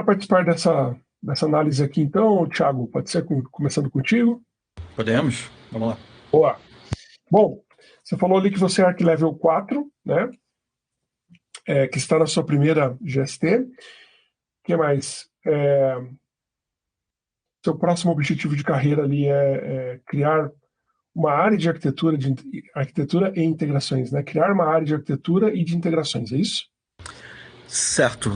participar dessa análise aqui, então, Thiago? Pode ser começando contigo? Podemos? Vamos lá. Boa. Bom, você falou ali que você é Arc Level 4, né? Que está na sua primeira GST. O que mais? Seu próximo objetivo de carreira ali é criar uma área de arquitetura e integrações, né? Criar uma área de arquitetura e de integrações, é isso? Certo.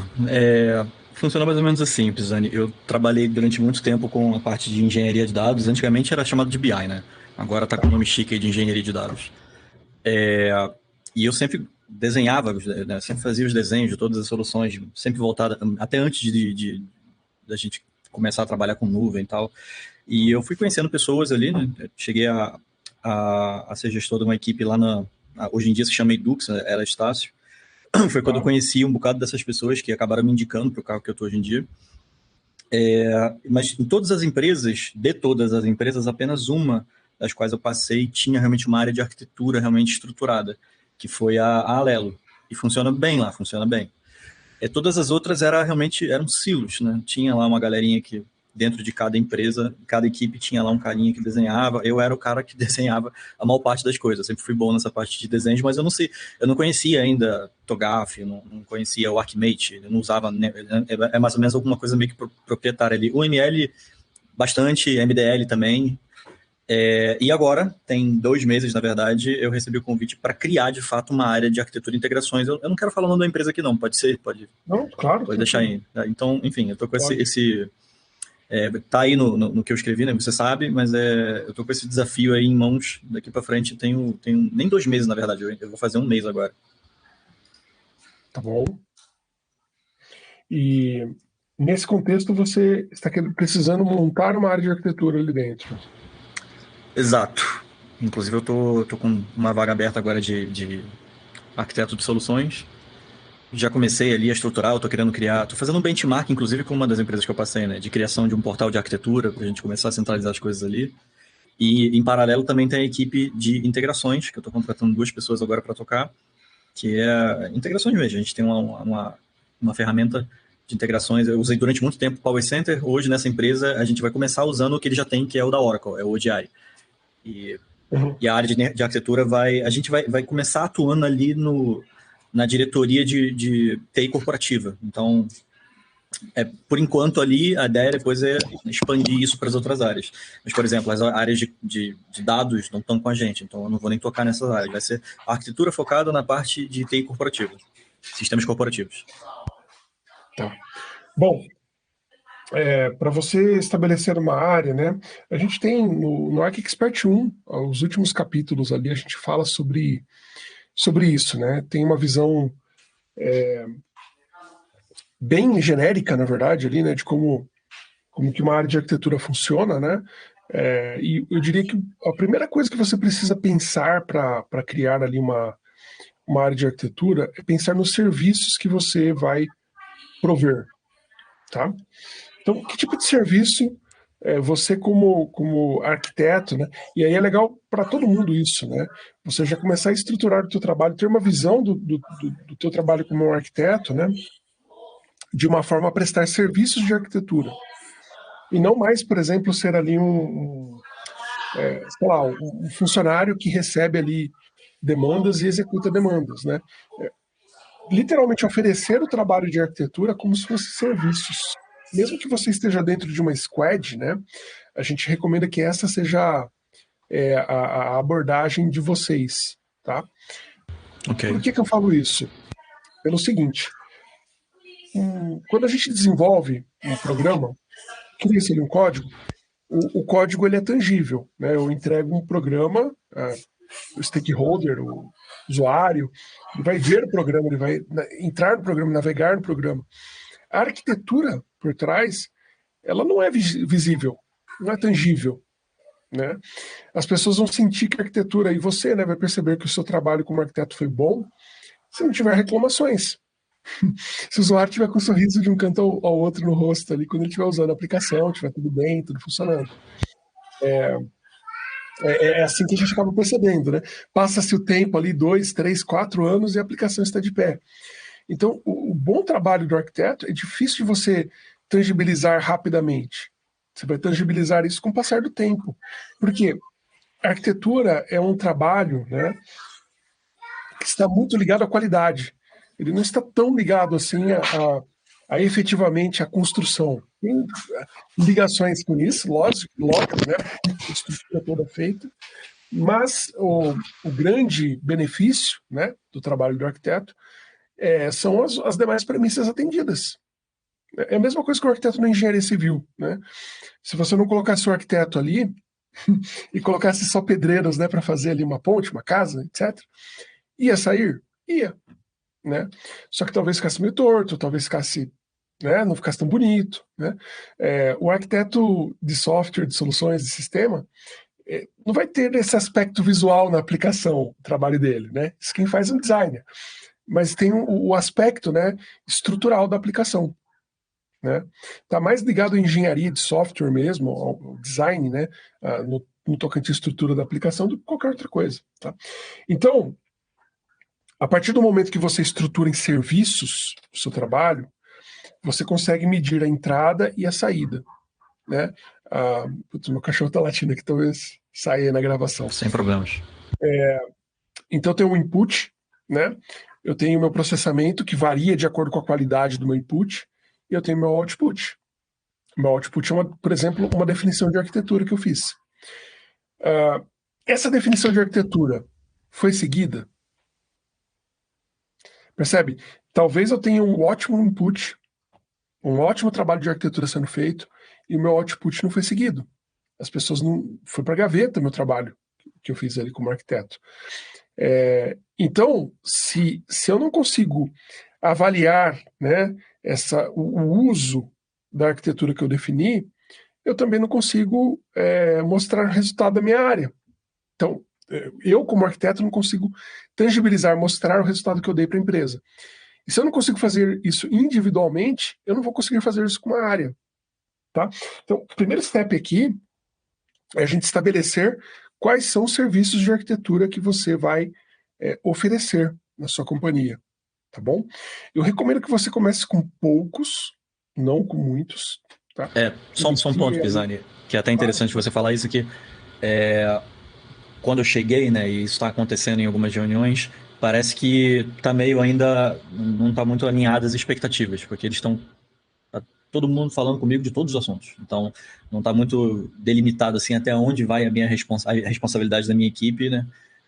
Funciona mais ou menos assim, Pisani. Eu trabalhei durante muito tempo com a parte de engenharia de dados. Antigamente era chamado de BI, né? Agora está com o nome chique aí de engenharia de dados. E eu sempre desenhava, né? Sempre fazia os desenhos de todas as soluções, sempre voltada, até antes da gente começar a trabalhar com nuvem e tal. E eu fui conhecendo pessoas ali, né? Cheguei a ser gestor de uma equipe lá hoje em dia se chama Edux, né? Era Estácio. Foi quando eu conheci um bocado dessas pessoas que acabaram me indicando para o carro que eu estou hoje em dia. Mas em todas as empresas, apenas uma das quais eu passei tinha realmente uma área de arquitetura realmente estruturada, que foi a Alelo. E funciona bem lá, funciona bem. Todas as outras eram silos, né? Tinha lá uma galerinha que dentro de cada empresa, cada equipe tinha lá um carinha que desenhava. Eu era o cara que desenhava a maior parte das coisas. Eu sempre fui bom nessa parte de desenhos, mas eu não conhecia ainda TOGAF, não conhecia o Archimate, eu não usava, né? É mais ou menos alguma coisa meio que proprietária ali. O ML, bastante, MDL também. E agora, tem 2 meses, na verdade, eu recebi o convite para criar, de fato, uma área de arquitetura e integrações. Eu não quero falar o nome da empresa aqui, não. Pode ser? Pode. Não, claro. Pode deixar aí. Então, enfim, eu tô com tá aí no que eu escrevi, né? Você sabe, mas eu tô com esse desafio aí em mãos. Daqui para frente tenho nem 2 meses, na verdade. Eu vou fazer 1 mês agora. Tá bom. E nesse contexto você está precisando montar uma área de arquitetura ali dentro. Exato. Inclusive eu tô com uma vaga aberta agora de arquiteto de soluções. Já comecei ali a estruturar, eu tô querendo criar, tô fazendo um benchmark, inclusive, com uma das empresas que eu passei, né, de criação de um portal de arquitetura, pra gente começar a centralizar as coisas ali. E, em paralelo, também tem a equipe de integrações, que eu tô contratando 2 pessoas agora para tocar, que é integrações mesmo. A gente tem uma ferramenta de integrações, eu usei durante muito tempo o Power Center, hoje nessa empresa a gente vai começar usando o que ele já tem, que é o da Oracle, é o ODI. E a área de arquitetura a gente vai começar atuando ali na diretoria de TI corporativa. Então, por enquanto ali, a ideia depois é expandir isso para as outras áreas. Mas, por exemplo, as áreas de dados não estão com a gente, então eu não vou nem tocar nessas áreas. Vai ser a arquitetura focada na parte de TI corporativa, sistemas corporativos. Tá. Bom, para você estabelecer uma área, né? A gente tem no Arc Expert 1, os últimos capítulos ali, a gente fala sobre isso, né? Tem uma visão bem genérica, na verdade, ali, né? De como que uma área de arquitetura funciona, né? E eu diria que a primeira coisa que você precisa pensar para criar ali uma área de arquitetura é pensar nos serviços que você vai prover, tá? Então, que tipo de serviço você como arquiteto, né? E aí é legal para todo mundo isso, né? Você já começar a estruturar o teu trabalho, ter uma visão do teu trabalho como um arquiteto, né? De uma forma a prestar serviços de arquitetura. E não mais, por exemplo, ser ali sei lá, um funcionário que recebe ali demandas e executa demandas, né? Literalmente oferecer o trabalho de arquitetura como se fosse serviços. Mesmo que você esteja dentro de uma squad, né? A gente recomenda que essa seja a abordagem de vocês, tá? Okay. Por que eu falo isso? Pelo seguinte, quando a gente desenvolve um programa, cria-se ali um código, o código ele é tangível, né? Eu entrego um programa, o stakeholder, o usuário, ele vai ver o programa, ele vai entrar no programa, navegar no programa. A arquitetura por trás, ela não é visível, não é tangível, né? As pessoas vão sentir que a arquitetura, e você, né, vai perceber que o seu trabalho como arquiteto foi bom se não tiver reclamações. Se o usuário tiver com um sorriso de um canto ao outro no rosto ali, quando ele estiver usando a aplicação, tiver tudo bem, tudo funcionando. É assim que a gente acaba percebendo, né? Passa-se o tempo ali, 2, 3, 4 anos e a aplicação está de pé. Então, o bom trabalho do arquiteto é difícil de você tangibilizar rapidamente? Você vai tangibilizar isso com o passar do tempo. Porque a arquitetura é um trabalho, né, que está muito ligado à qualidade. Ele não está tão ligado assim a efetivamente a construção. Tem ligações com isso, lógico, né? A estrutura toda feita, mas o grande benefício, né, do trabalho do arquiteto são as demais premissas atendidas. É a mesma coisa que o arquiteto na engenharia civil, né? Se você não colocasse o arquiteto ali e colocasse só pedreiros, né, para fazer ali uma ponte, uma casa, etc., ia sair? Ia, né? Só que talvez ficasse meio torto, talvez ficasse, né, não ficasse tão bonito, né? O arquiteto de software, de soluções, de sistema, não vai ter esse aspecto visual na aplicação, o trabalho dele, né? Isso quem faz é um designer. Mas tem o aspecto, né, estrutural da aplicação, né? Tá mais ligado à engenharia de software mesmo, ao design, né, no tocante à estrutura da aplicação, do que qualquer outra coisa, tá? Então, a partir do momento que você estrutura em serviços o seu trabalho, você consegue medir a entrada e a saída, né? Putz, meu cachorro tá latindo aqui, talvez saia na gravação. Sem problemas. Então, eu tenho um input, né? Eu tenho o meu processamento, que varia de acordo com a qualidade do meu input, e eu tenho meu output. Meu output é, por exemplo, uma definição de arquitetura que eu fiz. Essa definição de arquitetura foi seguida? Percebe? Talvez eu tenha um ótimo input, um ótimo trabalho de arquitetura sendo feito, e o meu output não foi seguido. As pessoas não... Foi para a gaveta meu trabalho que eu fiz ali como arquiteto. Então, se eu não consigo avaliar, né, o uso da arquitetura que eu defini, eu também não consigo mostrar o resultado da minha área. Então, eu como arquiteto não consigo tangibilizar, mostrar o resultado que eu dei para a empresa. E se eu não consigo fazer isso individualmente, eu não vou conseguir fazer isso com uma área. Tá? Então, o primeiro step aqui é a gente estabelecer quais são os serviços de arquitetura que você vai oferecer na sua companhia, tá bom? Eu recomendo que você comece com poucos, não com muitos, tá? Só um ponto, Pisani, que é até interessante você falar isso aqui. Quando eu cheguei, né, e isso está acontecendo em algumas reuniões, parece que tá meio ainda, não está muito alinhado as expectativas, porque eles estão todo mundo falando comigo de todos os assuntos. Então, não está muito delimitado assim até onde vai a minha responsabilidade da minha equipe, né?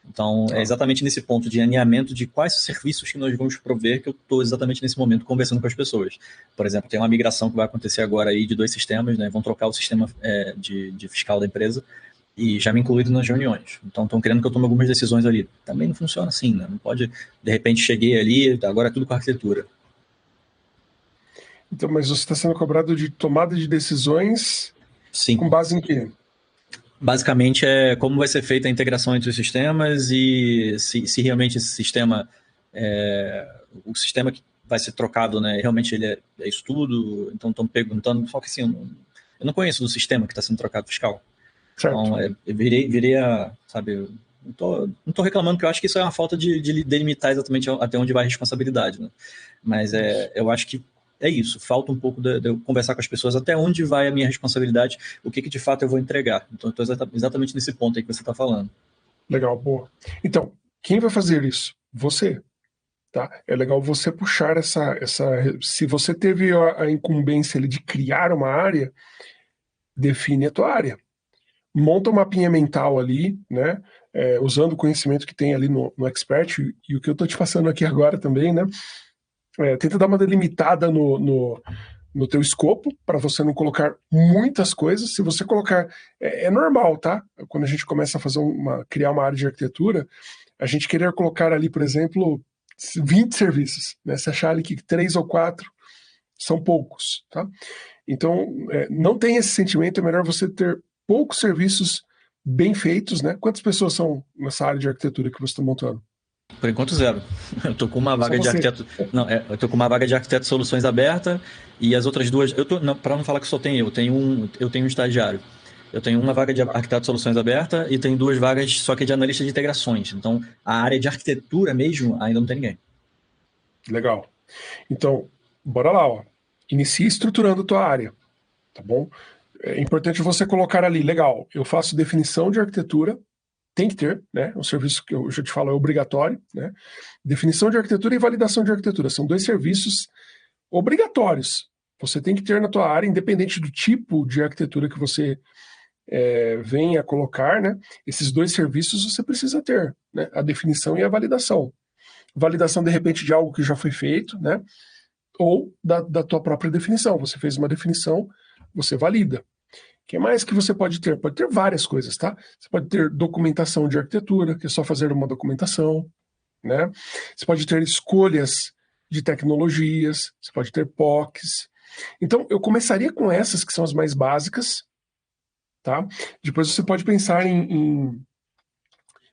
Então, é exatamente nesse ponto de alinhamento de quais serviços que nós vamos prover que eu estou exatamente nesse momento conversando com as pessoas. Por exemplo, tem uma migração que vai acontecer agora aí de 2 sistemas, né? Vão trocar o sistema de fiscal da empresa e já me incluído nas reuniões. Então, estão querendo que eu tome algumas decisões ali. Também não funciona assim, né? Não pode, de repente, cheguei ali, agora é tudo com arquitetura. Então, mas você está sendo cobrado de tomada de decisões. Sim. Com base em quê? Basicamente é como vai ser feita a integração entre os sistemas e se realmente esse sistema, o sistema que vai ser trocado, né, realmente ele é isso tudo. Então estão perguntando, só que assim, eu não conheço do sistema que está sendo trocado fiscal. Certo. Então eu virei a, sabe, não tô reclamando, porque eu acho que isso é uma falta de delimitar exatamente até onde vai a responsabilidade, né? Mas eu acho que é isso, falta um pouco de eu conversar com as pessoas até onde vai a minha responsabilidade, o que de fato eu vou entregar. Então, eu estou exatamente nesse ponto aí que você está falando. Legal, boa. Então, quem vai fazer isso? Você. Tá? É legal você puxar essa... Se você teve a incumbência ali de criar uma área, define a tua área. Monta um mapinha mental ali, né? Usando o conhecimento que tem ali no Expert, e o que eu estou te passando aqui agora também, né? Tenta dar uma delimitada no teu escopo, para você não colocar muitas coisas. Se você colocar... É normal, tá? Quando a gente começa a criar uma área de arquitetura, a gente querer colocar ali, por exemplo, 20 serviços, né? Se achar ali que 3 ou 4 são poucos, tá? Então, não tem esse sentimento, é melhor você ter poucos serviços bem feitos, né? Quantas pessoas são nessa área de arquitetura que você está montando? Por enquanto, 0. Eu tô com uma vaga de arquiteto. Não, eu tô com uma vaga de arquiteto de soluções aberta e as outras duas. Para não falar que só tem eu tenho um estagiário. Eu tenho uma vaga de arquiteto de soluções aberta e tenho 2 vagas só que de analista de integrações. Então, a área de arquitetura mesmo ainda não tem ninguém. Legal. Então, bora lá, ó. inicie estruturando a tua área, tá bom? É importante você colocar ali, legal, eu faço definição de arquitetura, tem que ter, né? Um serviço que eu já te falo é obrigatório, né? Definição de arquitetura e validação de arquitetura são 2 serviços obrigatórios. Você tem que ter na tua área, independente do tipo de arquitetura que você venha a colocar, né? Esses 2 serviços você precisa ter, né? A definição e a validação. Validação, de repente, de algo que já foi feito, né? Ou da tua própria definição. Você fez uma definição, você valida. O que mais que você pode ter? Pode ter várias coisas, tá? Você pode ter documentação de arquitetura, que é só fazer uma documentação, né? Você pode ter escolhas de tecnologias, você pode ter POCs. Então, eu começaria com essas que são as mais básicas, tá? Depois você pode pensar em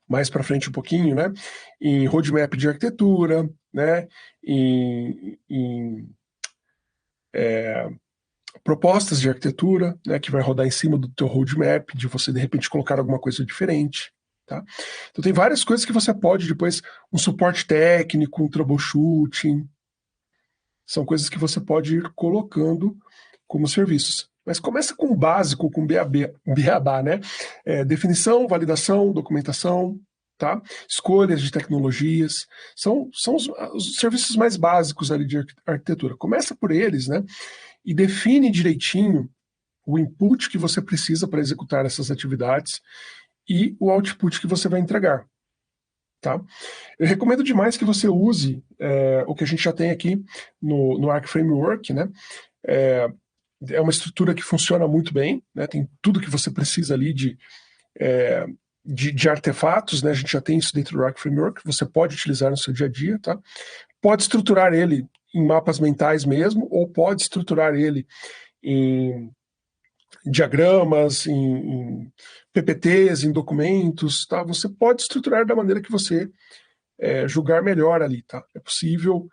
mais para frente um pouquinho, né? Em roadmap de arquitetura, né? Em propostas de arquitetura, né? Que vai rodar em cima do teu roadmap, de você de repente colocar alguma coisa diferente, tá? Então tem várias coisas que você pode depois, um suporte técnico, um troubleshooting, são coisas que você pode ir colocando como serviços. Mas começa com o básico, com beabá, né? Definição, validação, documentação, tá? Escolhas de tecnologias, são os serviços mais básicos ali de arquitetura. Começa por eles, né? E define direitinho o input que você precisa para executar essas atividades e o output que você vai entregar. Tá? Eu recomendo demais que você use o que a gente já tem aqui no Arc Framework, né? É uma estrutura que funciona muito bem, né? Tem tudo que você precisa ali de artefatos, né? A gente já tem isso dentro do Arc Framework, você pode utilizar no seu dia a dia, tá? Pode estruturar ele em mapas mentais mesmo, ou pode estruturar ele em diagramas, em PPTs, em documentos, tá? Você pode estruturar da maneira que você julgar melhor ali, tá? É possível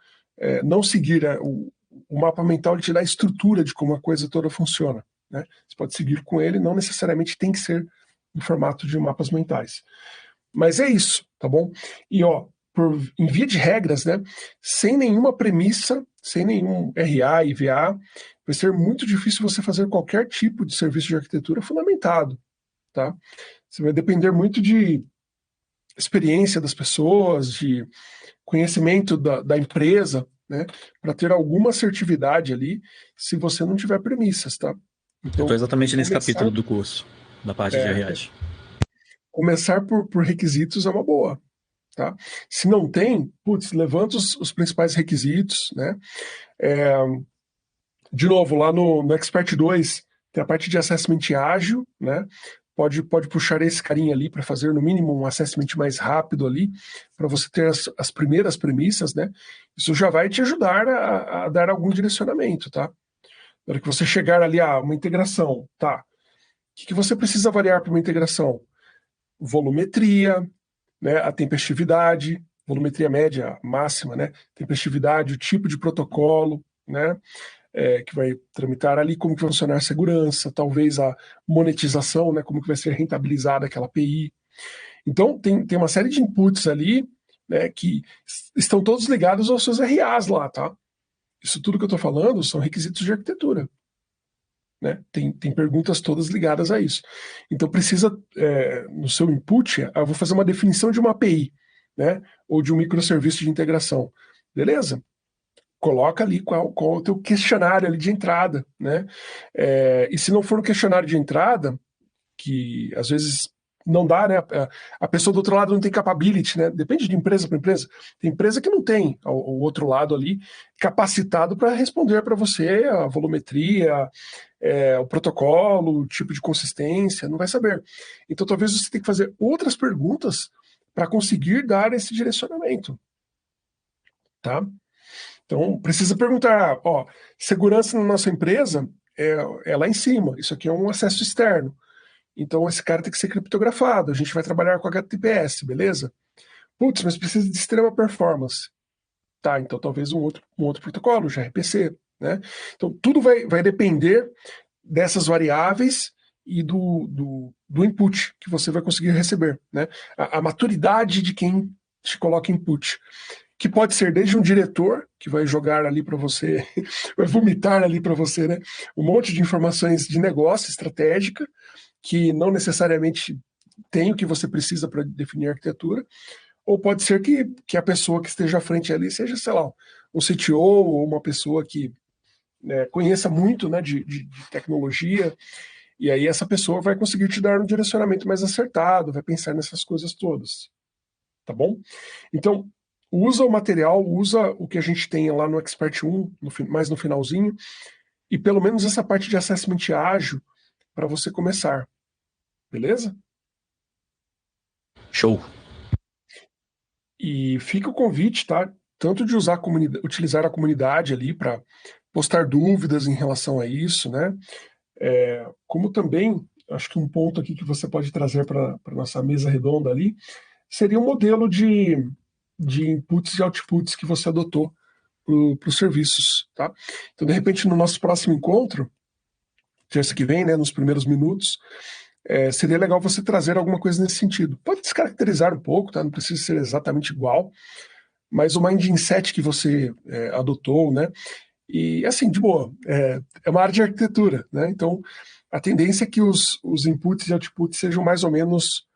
não seguir o mapa mental, ele te dá a estrutura de como a coisa toda funciona, né? Você pode seguir com ele, não necessariamente tem que ser em formato de mapas mentais. Mas é isso, tá bom? E ó, em via de regras, né, sem nenhuma premissa, sem nenhum RA, IVA, vai ser muito difícil você fazer qualquer tipo de serviço de arquitetura fundamentado, tá? Você vai depender muito de experiência das pessoas, de conhecimento da empresa, né, para ter alguma assertividade ali, se você não tiver premissas, tá? Eu Então, estou exatamente nesse capítulo do curso, da parte de RAs. começar por requisitos é uma boa, tá? Se não tem, putz, levanta os principais requisitos, né? De novo, lá no Expert 2, tem a parte de assessment ágil, né? Pode puxar esse carinha ali para fazer, no mínimo, um assessment mais rápido ali, para você ter as primeiras premissas, né? Isso já vai te ajudar a dar algum direcionamento, tá? Na hora que você chegar ali a uma integração, tá? O que você precisa avaliar para uma integração? Volumetria, né? A tempestividade, volumetria média, máxima, né? Tempestividade, o tipo de protocolo, né? Que vai tramitar ali, como que vai funcionar a segurança, talvez a monetização, né, como que vai ser rentabilizada aquela API. Então, tem uma série de inputs ali, né, que estão todos ligados aos seus RAs lá, tá? Isso tudo que eu estou falando são requisitos de arquitetura. Né? Tem perguntas todas ligadas a isso. Então, precisa, no seu input, eu vou fazer uma definição de uma API, né, ou de um microserviço de integração. Beleza? Coloca ali qual o teu questionário ali de entrada, né? E se não for um questionário de entrada, que às vezes não dá, né? A pessoa do outro lado não tem capability, né? Depende de empresa para empresa. Tem empresa que não tem o outro lado ali capacitado para responder para você a volumetria, o protocolo, o tipo de consistência, não vai saber. Então talvez você tenha que fazer outras perguntas para conseguir dar esse direcionamento, tá? Então, precisa perguntar, ó, segurança na nossa empresa é lá em cima, isso aqui é um acesso externo. Então, esse cara tem que ser criptografado, a gente vai trabalhar com HTTPS, beleza? Putz, mas precisa de extrema performance. Tá, então talvez um outro protocolo, gRPC, né? Então, tudo vai depender dessas variáveis e do input que você vai conseguir receber, né? A maturidade de quem te coloca input. que pode ser desde um diretor que vai jogar ali para você, vai vomitar ali para você, né, um monte de informações de negócio estratégica, que não necessariamente tem o que você precisa para definir a arquitetura, ou pode ser que a pessoa que esteja à frente ali seja, sei lá, um CTO ou uma pessoa que, né, conheça muito, né, de tecnologia, e aí essa pessoa vai conseguir te dar um direcionamento mais acertado, vai pensar nessas coisas todas, tá bom? Então, usa o material, usa o que a gente tem lá no Expert 1, mais no finalzinho, e pelo menos essa parte de assessment ágil para você começar, beleza? Show. E fica o convite, tá? Tanto de usar utilizar a comunidade ali para postar dúvidas em relação a isso, né? Como também, acho que um ponto aqui que você pode trazer para a nossa mesa redonda ali, seria um modelo de inputs e outputs que você adotou para os serviços, tá? Então, de repente, no nosso próximo encontro, terça que vem, né, nos primeiros minutos, seria legal você trazer alguma coisa nesse sentido. Pode descaracterizar um pouco, tá? Não precisa ser exatamente igual, mas o mindset que você adotou, né? E assim, de boa, é uma área de arquitetura, né? Então, a tendência é que os inputs e outputs sejam mais ou menos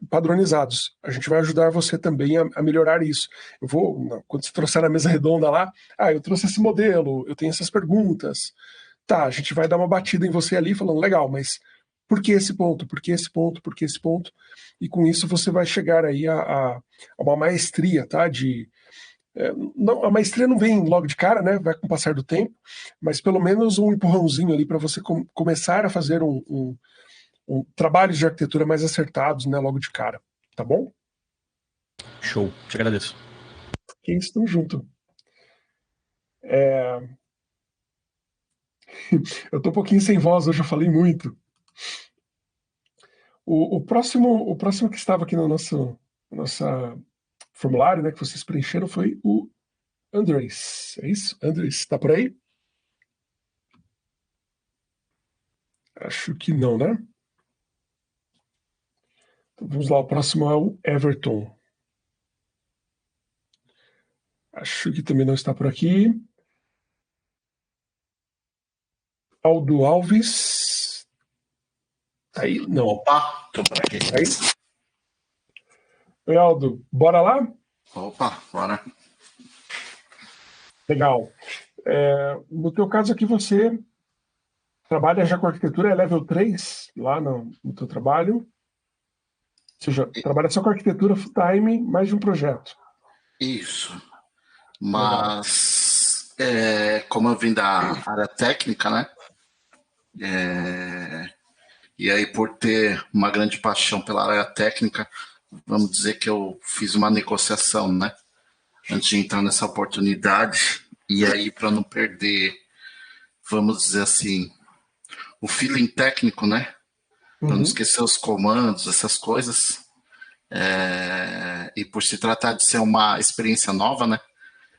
padronizados. A gente vai ajudar você também a melhorar isso. Quando você trouxer a mesa redonda lá, eu trouxe esse modelo, eu tenho essas perguntas. Tá, a gente vai dar uma batida em você ali, falando, legal, mas por que esse ponto? Por que esse ponto? Por que esse ponto? E com isso você vai chegar aí a uma maestria, tá? Não, a maestria não vem logo de cara, né? Vai com o passar do tempo, mas pelo menos um empurrãozinho ali para você começar a fazer trabalhos de arquitetura mais acertados, né? Logo de cara, tá bom? Show. Te agradeço. Que isso, tamo junto. Eu tô um pouquinho sem voz, hoje eu falei muito. O próximo que estava aqui no nossa formulário, né, que vocês preencheram, foi o Andrés. É isso? Andrés, está por aí? Acho que não, né? Então, vamos lá, o próximo é o Everton. Acho que também não está por aqui. Aldo Alves. Tá aí? Não. Opa, tô por aqui. Tá aí? Oi, Aldo, bora lá? Opa, bora. Legal. No teu caso aqui, você trabalha já com arquitetura, é level 3 lá no teu trabalho. Ou seja, trabalha só com arquitetura full time, mais de um projeto. Isso. Legal. Mas, como eu vim da área técnica, né? E aí, por ter uma grande paixão pela área técnica, vamos dizer que eu fiz uma negociação, né? Antes de entrar nessa oportunidade. E aí, para não perder, vamos dizer assim, o feeling técnico, né? Para não esquecer os comandos, essas coisas. E por se tratar de ser uma experiência nova, né?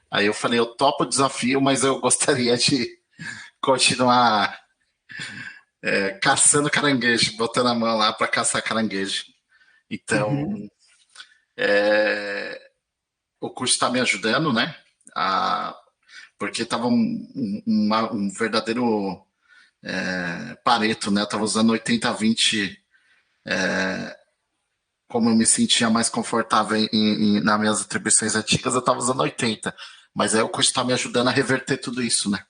Aí eu falei, eu topo o desafio, mas eu gostaria de continuar caçando caranguejo, botando a mão lá para caçar caranguejo. Então, o curso está me ajudando, né? Porque estava um verdadeiro Pareto, né? Eu estava usando 80-20, como eu me sentia mais confortável nas minhas atribuições antigas, eu estava usando 80. Mas aí o curso está me ajudando a reverter tudo isso, né?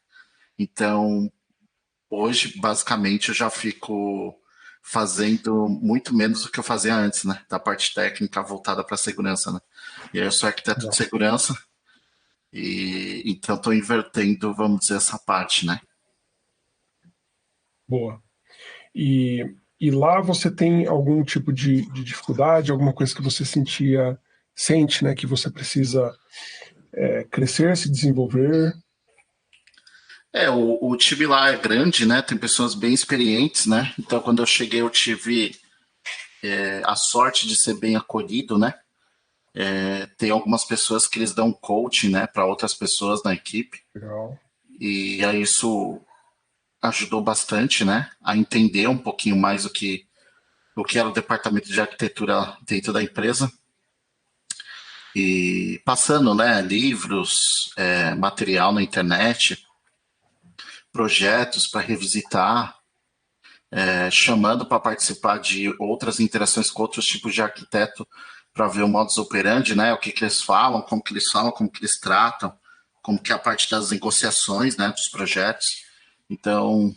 Então, hoje, basicamente, eu já fico fazendo muito menos do que eu fazia antes, né? Da parte técnica voltada para a segurança, né? E aí eu sou arquiteto de segurança, e então estou invertendo, vamos dizer, essa parte, né? Boa. E lá você tem algum tipo de dificuldade, alguma coisa que você sente, né, que você precisa crescer, se desenvolver? O time lá é grande, né? Tem pessoas bem experientes, né? Então, quando eu cheguei, eu tive a sorte de ser bem acolhido, né? Tem algumas pessoas que eles dão coaching, né, para outras pessoas na equipe. Legal. E aí isso ajudou bastante, né, a entender um pouquinho mais o que era o departamento de arquitetura dentro da empresa. e passando, né, livros, material na internet, projetos para revisitar, chamando para participar de outras interações com outros tipos de arquiteto para ver o modus operandi, né, o que eles falam, como que eles tratam, como que é a parte das negociações, né, dos projetos. Então,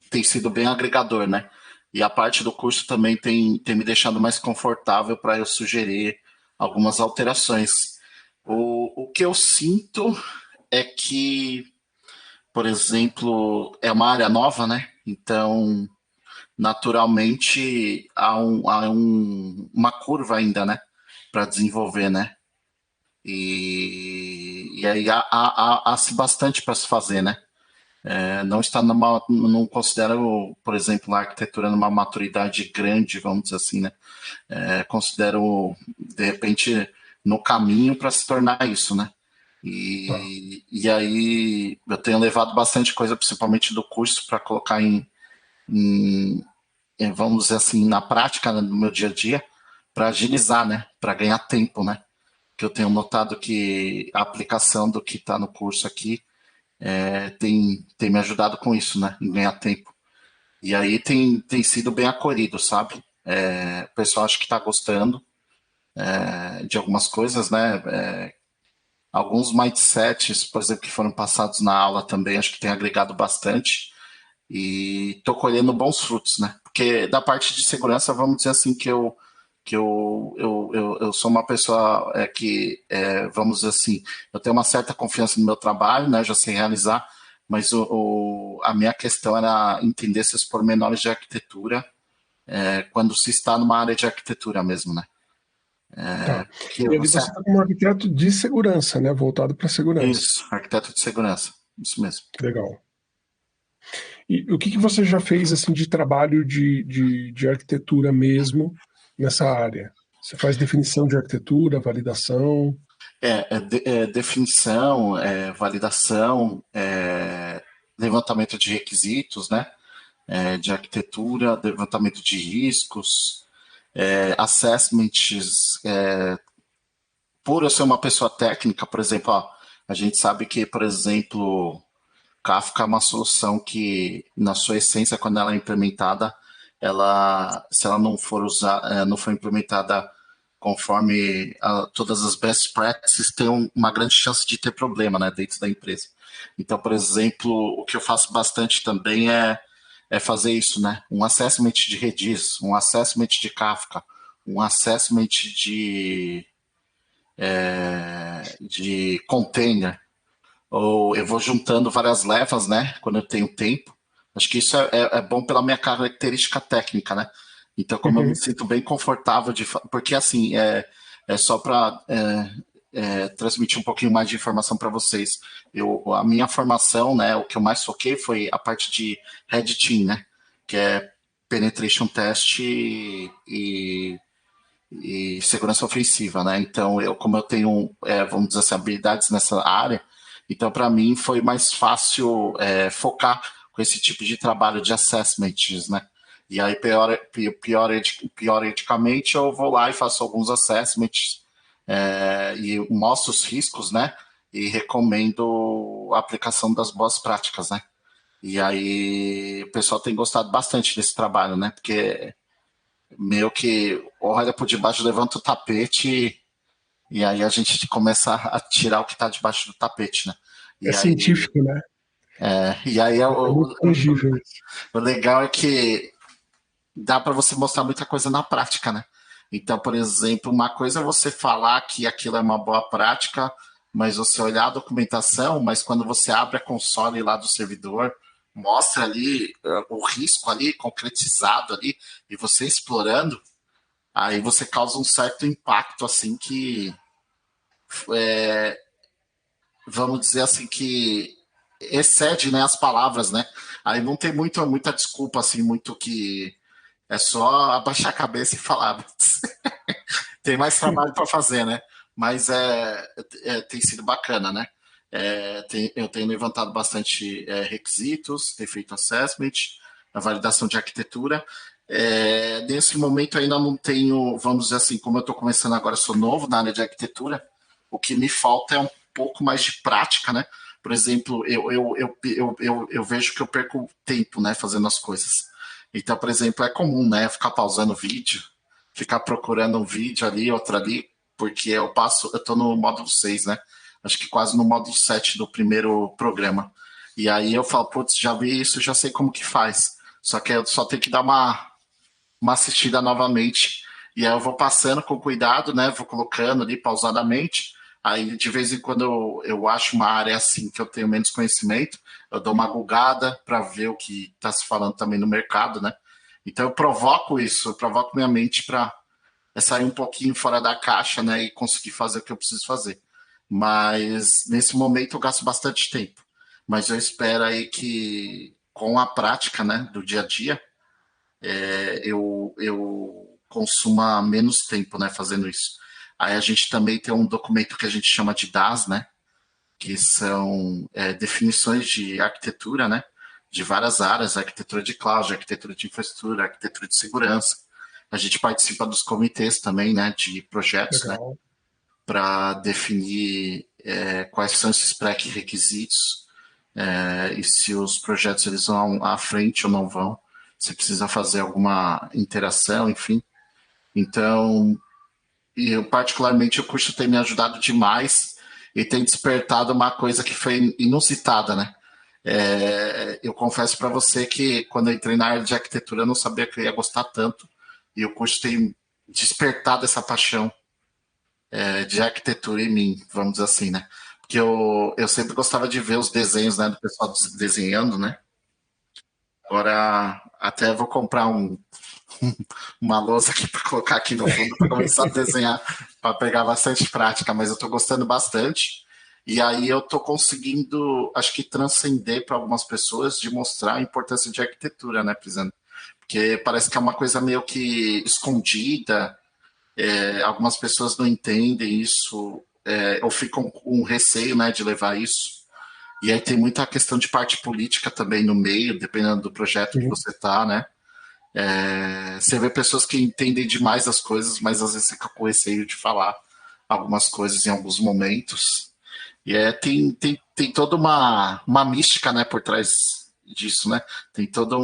tem sido bem agregador, né? E a parte do curso também tem me deixado mais confortável para eu sugerir algumas alterações. O que eu sinto é que, por exemplo, é uma área nova, né? Então, naturalmente, uma curva ainda, né? Para desenvolver, né? E aí há bastante para se fazer, né? Não está não considero, por exemplo, a arquitetura numa maturidade grande, vamos dizer assim, né? Considero, de repente, no caminho para se tornar isso, né? Tá. E aí eu tenho levado bastante coisa, principalmente do curso, para colocar vamos dizer assim, na prática, né, no meu dia a dia, para agilizar, né? Para ganhar tempo, né? Que eu tenho notado que a aplicação do que está no curso aqui tem me ajudado com isso, né? Em ganhar tempo. E aí tem sido bem acolhido, sabe? O pessoal acho que está gostando de algumas coisas, né? Alguns mindsets, por exemplo, que foram passados na aula também, acho que tem agregado bastante. E estou colhendo bons frutos, né? Porque da parte de segurança, vamos dizer assim, que eu sou uma pessoa vamos dizer assim, eu tenho uma certa confiança no meu trabalho, né? Já sei realizar, mas a minha questão era entender esses pormenores de arquitetura quando se está numa área de arquitetura mesmo, né? Tá. Porque E ali você está como arquiteto de segurança, né? Voltado para segurança. Isso, arquiteto de segurança, isso mesmo. Legal. E o que você já fez assim de trabalho de arquitetura mesmo nessa área? Você faz definição de arquitetura, validação? Definição, validação, levantamento de requisitos, né? De arquitetura, levantamento de riscos, assessments. Por eu ser uma pessoa técnica, por exemplo, ó, a gente sabe que, por exemplo, Kafka é uma solução que, na sua essência, quando ela é implementada, se ela não for não for implementada conforme todas as best practices, tem uma grande chance de ter problema, né, dentro da empresa. Então, por exemplo, o que eu faço bastante também é fazer isso, né? Um assessment de Redis, um assessment de Kafka, um assessment de container, ou eu vou juntando várias levas, né, quando eu tenho tempo. Acho que isso é bom pela minha característica técnica, né? Então, como eu me Uhum. sinto bem confortável porque assim só para transmitir um pouquinho mais de informação para vocês. A minha formação, né, o que eu mais foquei foi a parte de Red Team, né, que é penetration test e segurança ofensiva, né? Então, como eu tenho, vamos dizer assim, habilidades nessa área, então para mim foi mais fácil focar com esse tipo de trabalho de assessments, né? E aí, periodicamente, eu vou lá e faço alguns assessments e mostro os riscos, né? E recomendo a aplicação das boas práticas, né? E aí, o pessoal tem gostado bastante desse trabalho, né? Porque meio que olha por debaixo, levanta o tapete e aí a gente começa a tirar o que está debaixo do tapete, né? É E aí, científico, né? É muito tangível isso. o legal é que dá para você mostrar muita coisa na prática, né? Então, por exemplo, uma coisa é você falar que aquilo é uma boa prática, mas você olhar a documentação, mas quando você abre a console lá do servidor, mostra ali o risco ali concretizado ali e você explorando, aí você causa um certo impacto, assim, que vamos dizer assim, que excede, né, as palavras, né? Aí não tem muita desculpa, assim, muito que é só abaixar a cabeça e falar. Tem mais trabalho para fazer, né? Mas tem sido bacana, né? Eu tenho levantado bastante requisitos, tenho feito assessment, a validação de arquitetura. Nesse momento ainda não tenho, vamos dizer assim, como eu estou começando agora, sou novo na área de arquitetura, o que me falta é um pouco mais de prática, né? Por exemplo, eu vejo que eu perco tempo, né, fazendo as coisas. Então, por exemplo, é comum, né, ficar pausando o vídeo, ficar procurando um vídeo ali, outro ali, porque eu estou no módulo 6, né? Acho que quase no módulo 7 do primeiro programa. E aí eu falo, putz, já vi isso, já sei como que faz. Só que eu só tenho que dar uma assistida novamente. E aí eu vou passando com cuidado, né? Vou colocando ali pausadamente. Aí, de vez em quando, eu acho uma área assim que eu tenho menos conhecimento, eu dou uma gulgada para ver o que está se falando também no mercado, né? Então, eu provoco isso, eu provoco minha mente para sair um pouquinho fora da caixa, né? E conseguir fazer o que eu preciso fazer. Mas, nesse momento, eu gasto bastante tempo. Mas eu espero aí que, com a prática, né, do dia a dia, eu consuma menos tempo, né, fazendo isso. Aí a gente também tem um documento que a gente chama de DAS, né, que são definições de arquitetura, né, de várias áreas, arquitetura de cloud, arquitetura de infraestrutura, arquitetura de segurança. A gente participa dos comitês também, né, de projetos, né, para definir quais são esses pré-requisitos e se os projetos eles vão à frente ou não vão, se precisa fazer alguma interação, enfim. Então, eu particularmente o curso tem me ajudado demais e tem despertado uma coisa que foi inusitada, né? Eu confesso para você que quando eu entrei na área de arquitetura eu não sabia que eu ia gostar tanto e o curso tem despertado essa paixão de arquitetura em mim, vamos dizer assim, né? Porque eu sempre gostava de ver os desenhos, né, do pessoal desenhando, né? Agora até vou comprar uma lousa aqui para colocar aqui no fundo para começar a desenhar, para pegar bastante prática, mas eu estou gostando bastante. E aí eu estou conseguindo, acho que transcender para algumas pessoas de mostrar a importância de arquitetura, né, Pisano? Porque parece que é uma coisa meio que escondida, algumas pessoas não entendem isso, ou ficam com receio, né, de levar isso. E aí tem muita questão de parte política também no meio, dependendo do projeto que você está, né? Você vê pessoas que entendem demais as coisas, mas às vezes fica com receio de falar algumas coisas em alguns momentos. E tem toda uma mística, né, por trás disso, né? Tem todo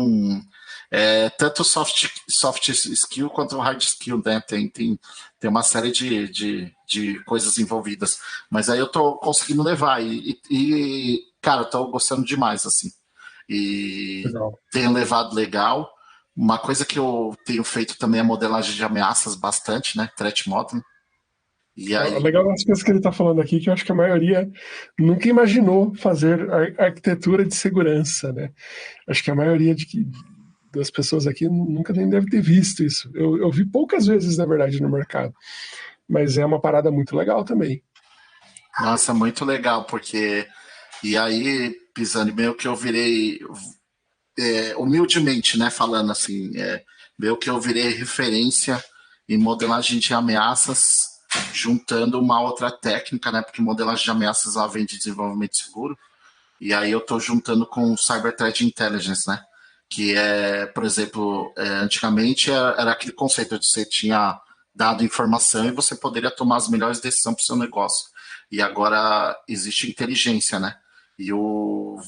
tanto soft skill quanto hard skill, né? Tem uma série de coisas envolvidas. Mas aí eu tô conseguindo levar e cara, eu tô gostando demais, assim. E Legal. tenho levado legal. Uma coisa que eu tenho feito também é a modelagem de ameaças bastante, né? Threat modeling. E aí... Legal as coisas que ele está falando aqui, que eu acho que a maioria nunca imaginou fazer arquitetura de segurança, né? Acho que a maioria das pessoas aqui nunca nem deve ter visto isso. Eu vi poucas vezes, na verdade, no mercado. Mas é uma parada muito legal também. Nossa, muito legal, porque... E aí, Pisani, meio que eu virei... humildemente, né, falando assim, meio que eu virei referência em modelagem de ameaças, juntando uma outra técnica, né, porque modelagem de ameaças ela vem de desenvolvimento seguro, e aí eu estou juntando com Cyber Threat Intelligence, né, que por exemplo, antigamente era aquele conceito de você tinha dado informação e você poderia tomar as melhores decisões para o seu negócio, e agora existe inteligência, né, e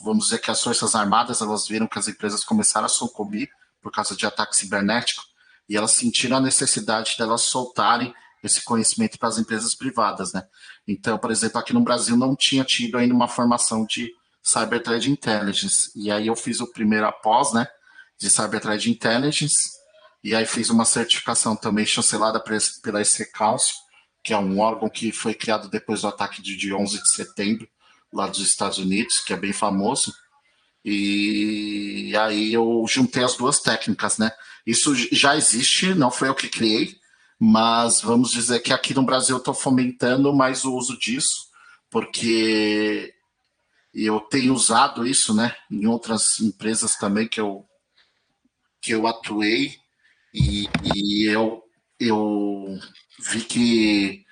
vamos dizer que as Forças Armadas, elas viram que as empresas começaram a sucumbir por causa de ataque cibernético, e elas sentiram a necessidade de elas soltarem esse conhecimento para as empresas privadas, né? Então, por exemplo, aqui no Brasil não tinha tido ainda uma formação de Cyber Threat Intelligence, e aí eu fiz o primeiro após, né, de Cyber Threat Intelligence, e aí fiz uma certificação também chancelada pela SC Council, que é um órgão que foi criado depois do ataque de 11 de setembro, lá dos Estados Unidos, que é bem famoso, e aí eu juntei as duas técnicas, né? Isso já existe, não foi eu que criei, mas vamos dizer que aqui no Brasil eu estou fomentando mais o uso disso, porque eu tenho usado isso, né, em outras empresas também que eu atuei, e eu vi que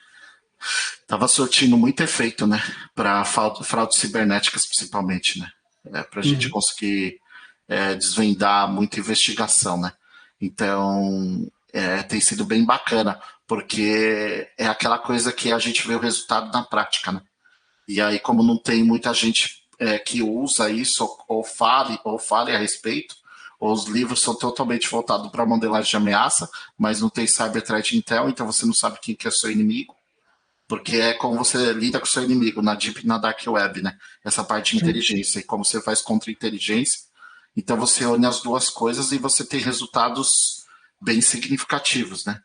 estava surtindo muito efeito, né, para fraudes cibernéticas principalmente, né, para a gente conseguir desvendar muita investigação, né. Então, tem sido bem bacana, porque é aquela coisa que a gente vê o resultado na prática, né? E aí, como não tem muita gente que usa isso ou fale a respeito, ou os livros são totalmente voltados para modelagem de ameaça, mas não tem Cyber Threat Intel, então você não sabe quem que é seu inimigo, porque é como você lida com o seu inimigo na Deep e na Dark Web, né? Essa parte de inteligência, e como você faz contra-inteligência. Então você une as duas coisas e você tem resultados bem significativos, né?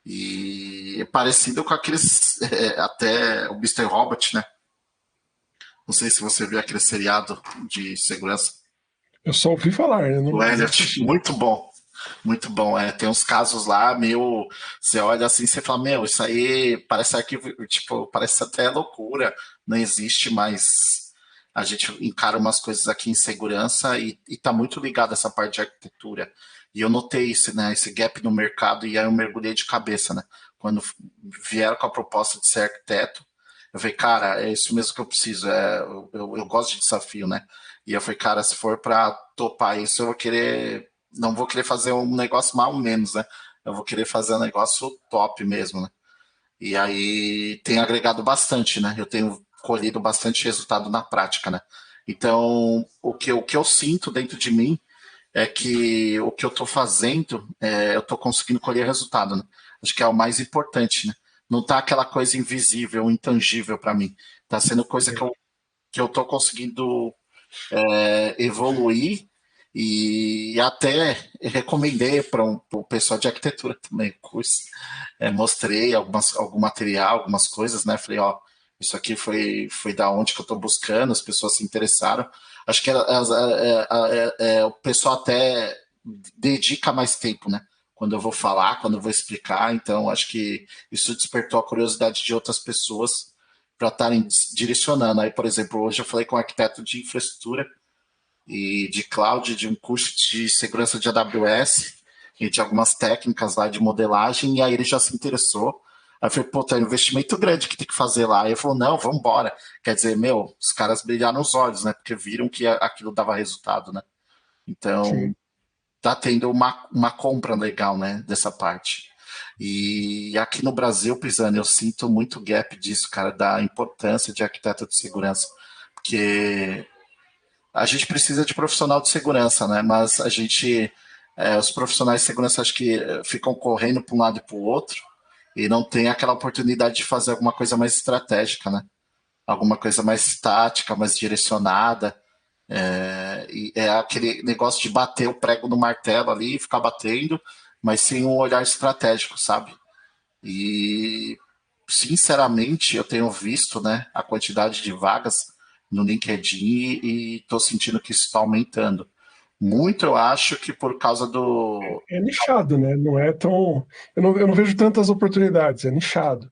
E é parecido com aqueles, até o Mister Robot, né? Não sei se você viu aquele seriado de segurança. Eu só ouvi falar, eu O não Elliot, assisti. muito bom. Muito bom. Tem uns casos lá, meio. Você olha assim, você fala, meu, isso aí parece arquivo, tipo, parece até loucura. Não existe, mas a gente encara umas coisas aqui em segurança e tá muito ligado a essa parte de arquitetura. E eu notei isso, né? Esse gap no mercado, e aí eu mergulhei de cabeça, né? Quando vieram com a proposta de ser arquiteto, eu falei, cara, é isso mesmo que eu preciso. Eu gosto de desafio, né? E eu falei, cara, se for para topar isso, eu vou querer. Não vou querer fazer um negócio mal menos, né? Eu vou querer fazer um negócio top mesmo, né? E aí tem agregado bastante, né? Eu tenho colhido bastante resultado na prática, né? Então, o que eu sinto dentro de mim é que o que eu estou fazendo, eu estou conseguindo colher resultado, né? Acho que é o mais importante, né? Não tá aquela coisa invisível, intangível para mim. Tá sendo coisa que eu estou conseguindo evoluir e até recomendei para o pessoal de arquitetura também o curso. Mostrei algum material, algumas coisas, né? Falei, ó, isso aqui foi da onde que eu estou buscando, as pessoas se interessaram. Acho que o pessoal até dedica mais tempo, né? Quando eu vou falar, quando eu vou explicar. Então, acho que isso despertou a curiosidade de outras pessoas para estarem direcionando. Aí, por exemplo, hoje eu falei com um arquiteto de infraestrutura e de cloud, de um curso de segurança de AWS e de algumas técnicas lá de modelagem, e aí ele já se interessou. Aí eu falei, pô, tem um investimento grande que tem que fazer lá. Aí ele falou, não, vamos embora. Quer dizer, meu, os caras brilharam os olhos, né? Porque viram que aquilo dava resultado, né? Então, Sim. tá tendo uma compra legal, né? Dessa parte. E aqui no Brasil, Pisani, eu sinto muito gap disso, cara, da importância de arquiteto de segurança. Porque a gente precisa de profissional de segurança, né? Mas os profissionais de segurança acho que ficam correndo para um lado e para o outro e não tem aquela oportunidade de fazer alguma coisa mais estratégica, né? Alguma coisa mais tática, mais direcionada. E é aquele negócio de bater o prego no martelo ali e ficar batendo, mas sem um olhar estratégico, sabe? E sinceramente, eu tenho visto, né, a quantidade de vagas no LinkedIn e estou sentindo que isso está aumentando. Muito, eu acho que por causa do. É nichado, né? Não é tão. Eu não vejo tantas oportunidades, é nichado.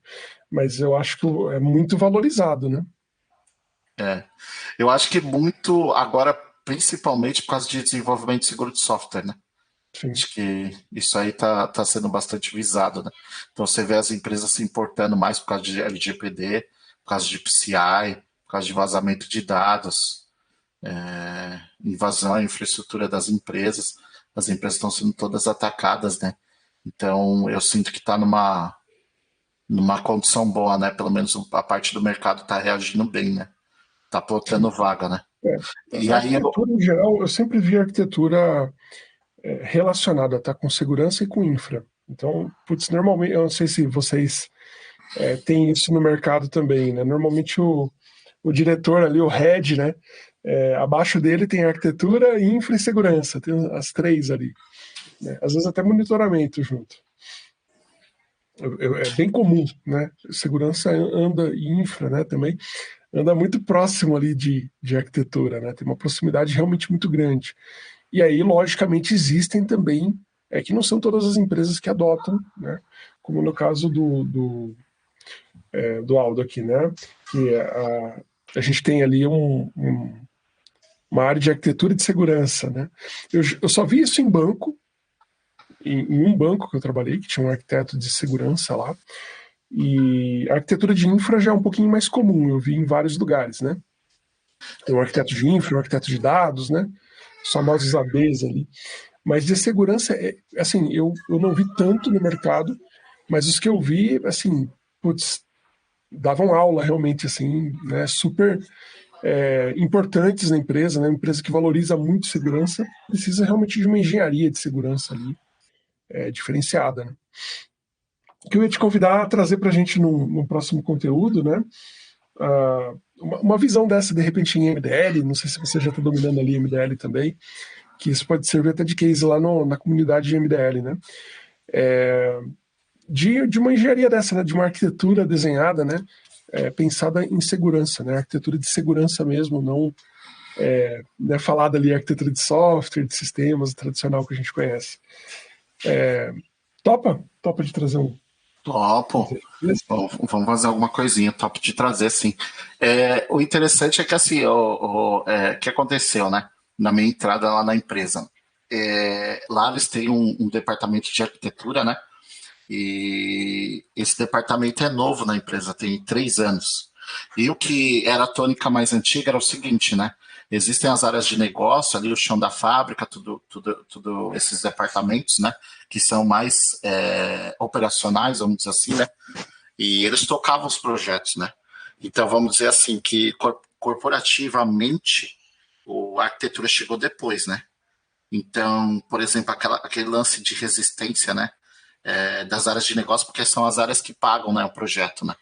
Mas eu acho que é muito valorizado, né? Eu acho que muito agora, principalmente por causa de desenvolvimento de seguro de software, né? Sim. Acho que isso aí tá sendo bastante visado, né? Então você vê as empresas se importando mais por causa de LGPD, por causa de PCI, por causa de vazamento de dados, invasão à infraestrutura das empresas. As empresas estão sendo todas atacadas, né? Então eu sinto que está numa condição boa, né? Pelo menos a parte do mercado está reagindo bem, né? Está plotando vaga, né? É. E A aí arquitetura, em geral, eu sempre vi a arquitetura relacionada, tá, com segurança e com infra. Então, putz, normalmente, eu não sei se vocês têm isso no mercado também, né? Normalmente o diretor ali, o head, né? Abaixo dele tem arquitetura, infra e segurança, tem as três ali, né? Às vezes até monitoramento junto. É bem comum, né? Segurança anda, e infra, né, também, anda muito próximo ali de arquitetura, né? Tem uma proximidade realmente muito grande. E aí, logicamente, existem também, que não são todas as empresas que adotam, né? Como no caso do Aldo aqui, né? Que a gente tem ali uma área de arquitetura e de segurança, né? Eu só vi isso em banco, em um banco que eu trabalhei, que tinha um arquiteto de segurança lá, e a arquitetura de infra já é um pouquinho mais comum, eu vi em vários lugares, né? Tem um arquiteto de infra, um arquiteto de dados, né? Os famosos ABs ali. Mas de segurança, assim, eu não vi tanto no mercado, mas os que eu vi, assim, putz, davam aula realmente, assim, né, super importantes na empresa, né, uma empresa que valoriza muito segurança, precisa realmente de uma engenharia de segurança ali, diferenciada, né. O que eu ia te convidar a trazer para a gente no próximo conteúdo, né, uma visão dessa, de repente, em MDL, não sei se você já está dominando ali MDL também, que isso pode servir até de case lá na comunidade de MDL, né, de uma engenharia dessa, né, de uma arquitetura desenhada, né, pensada em segurança, né, arquitetura de segurança mesmo, não né, falada ali arquitetura de software, de sistemas, tradicional que a gente conhece. Topa de trazer um. Topo. Vamos fazer alguma coisinha, top de trazer, sim. O interessante é que, assim, o que aconteceu, né? Na minha entrada lá na empresa. Lá eles têm um departamento de arquitetura, né? E esse departamento é novo na empresa, tem 3 anos. E o que era a tônica mais antiga era o seguinte, né? Existem as áreas de negócio, ali o chão da fábrica, tudo esses departamentos, né? Que são mais operacionais, vamos dizer assim, né? E eles tocavam os projetos, né? Então, vamos dizer assim, que corporativamente a arquitetura chegou depois, né? Então, por exemplo, aquele lance de resistência, né? Das áreas de negócio, porque são as áreas que pagam, né, o projeto, né?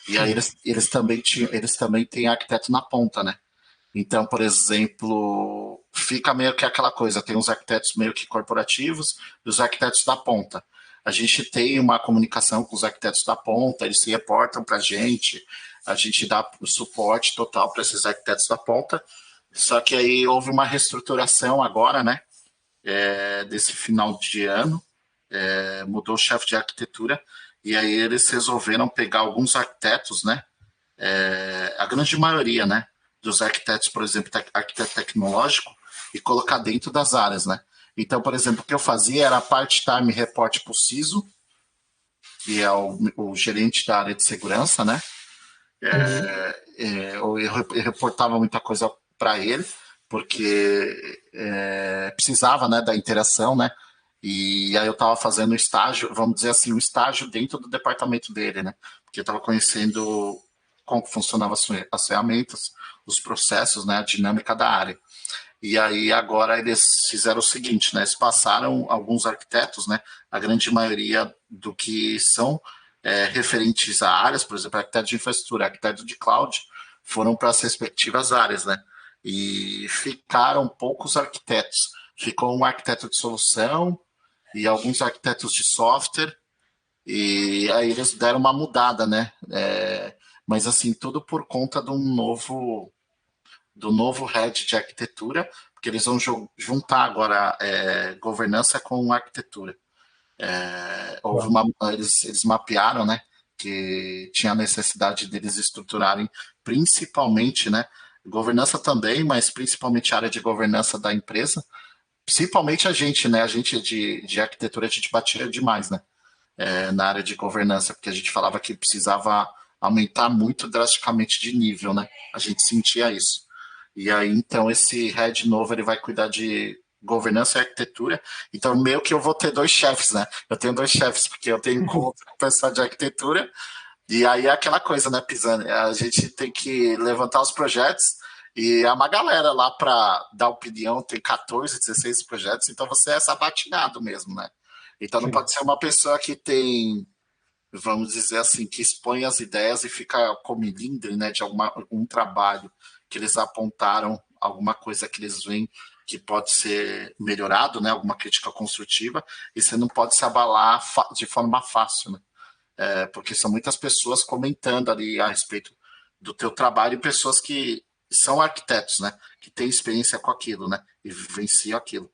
E aí eles também têm arquiteto na ponta, né? Então, por exemplo, fica meio que aquela coisa, tem os arquitetos meio que corporativos e os arquitetos da ponta. A gente tem uma comunicação com os arquitetos da ponta, eles se reportam para a gente dá o suporte total para esses arquitetos da ponta, só que aí houve uma reestruturação agora, né, desse final de ano, mudou o chefe de arquitetura, e aí eles resolveram pegar alguns arquitetos, né, a grande maioria, né, dos arquitetos, por exemplo, arquiteto tecnológico, e colocar dentro das áreas, né. Então, por exemplo, o que eu fazia era part-time report para o CISO, que é o gerente da área de segurança, né. Eu reportava muita coisa para ele, porque precisava, né, da interação, né. E aí eu estava fazendo o estágio, vamos dizer assim, um estágio dentro do departamento dele, né? Porque eu estava conhecendo como funcionavam as ferramentas, os processos, né? A dinâmica da área. E aí agora eles fizeram o seguinte, né? Eles passaram alguns arquitetos, né? A grande maioria do que são referentes a áreas, por exemplo, arquiteto de infraestrutura, arquiteto de cloud, foram para as respectivas áreas, né? E ficaram poucos arquitetos. Ficou um arquiteto de solução, e alguns arquitetos de software, e aí eles deram uma mudada, né? Mas assim, tudo por conta do novo head de arquitetura, porque eles vão juntar agora governança com arquitetura. Eles mapearam, né? Que tinha a necessidade deles estruturarem principalmente, né? Governança também, mas principalmente a área de governança da empresa, principalmente a gente, né? A gente de arquitetura, a gente batia demais, né? Na área de governança, porque a gente falava que precisava aumentar muito drasticamente de nível, né? A gente sentia isso. E aí, então, esse head novo, ele vai cuidar de governança e arquitetura. Então, meio que eu vou ter 2 chefes, né? Eu tenho 2 chefes, porque eu tenho encontro com o pessoal de arquitetura, e aí é aquela coisa, né, Pisani? A gente tem que levantar os projetos, e há uma galera lá para dar opinião, tem 14, 16 projetos, então você é sabatinado mesmo, né? Então não pode ser uma pessoa que tem, vamos dizer assim, que expõe as ideias e fica como milindre, né, de algum trabalho que eles apontaram, alguma coisa que eles veem que pode ser melhorado, né, alguma crítica construtiva, e você não pode se abalar de forma fácil, né? Porque são muitas pessoas comentando ali a respeito do teu trabalho e pessoas que são arquitetos, né, que têm experiência com aquilo, né, e vivenciam aquilo.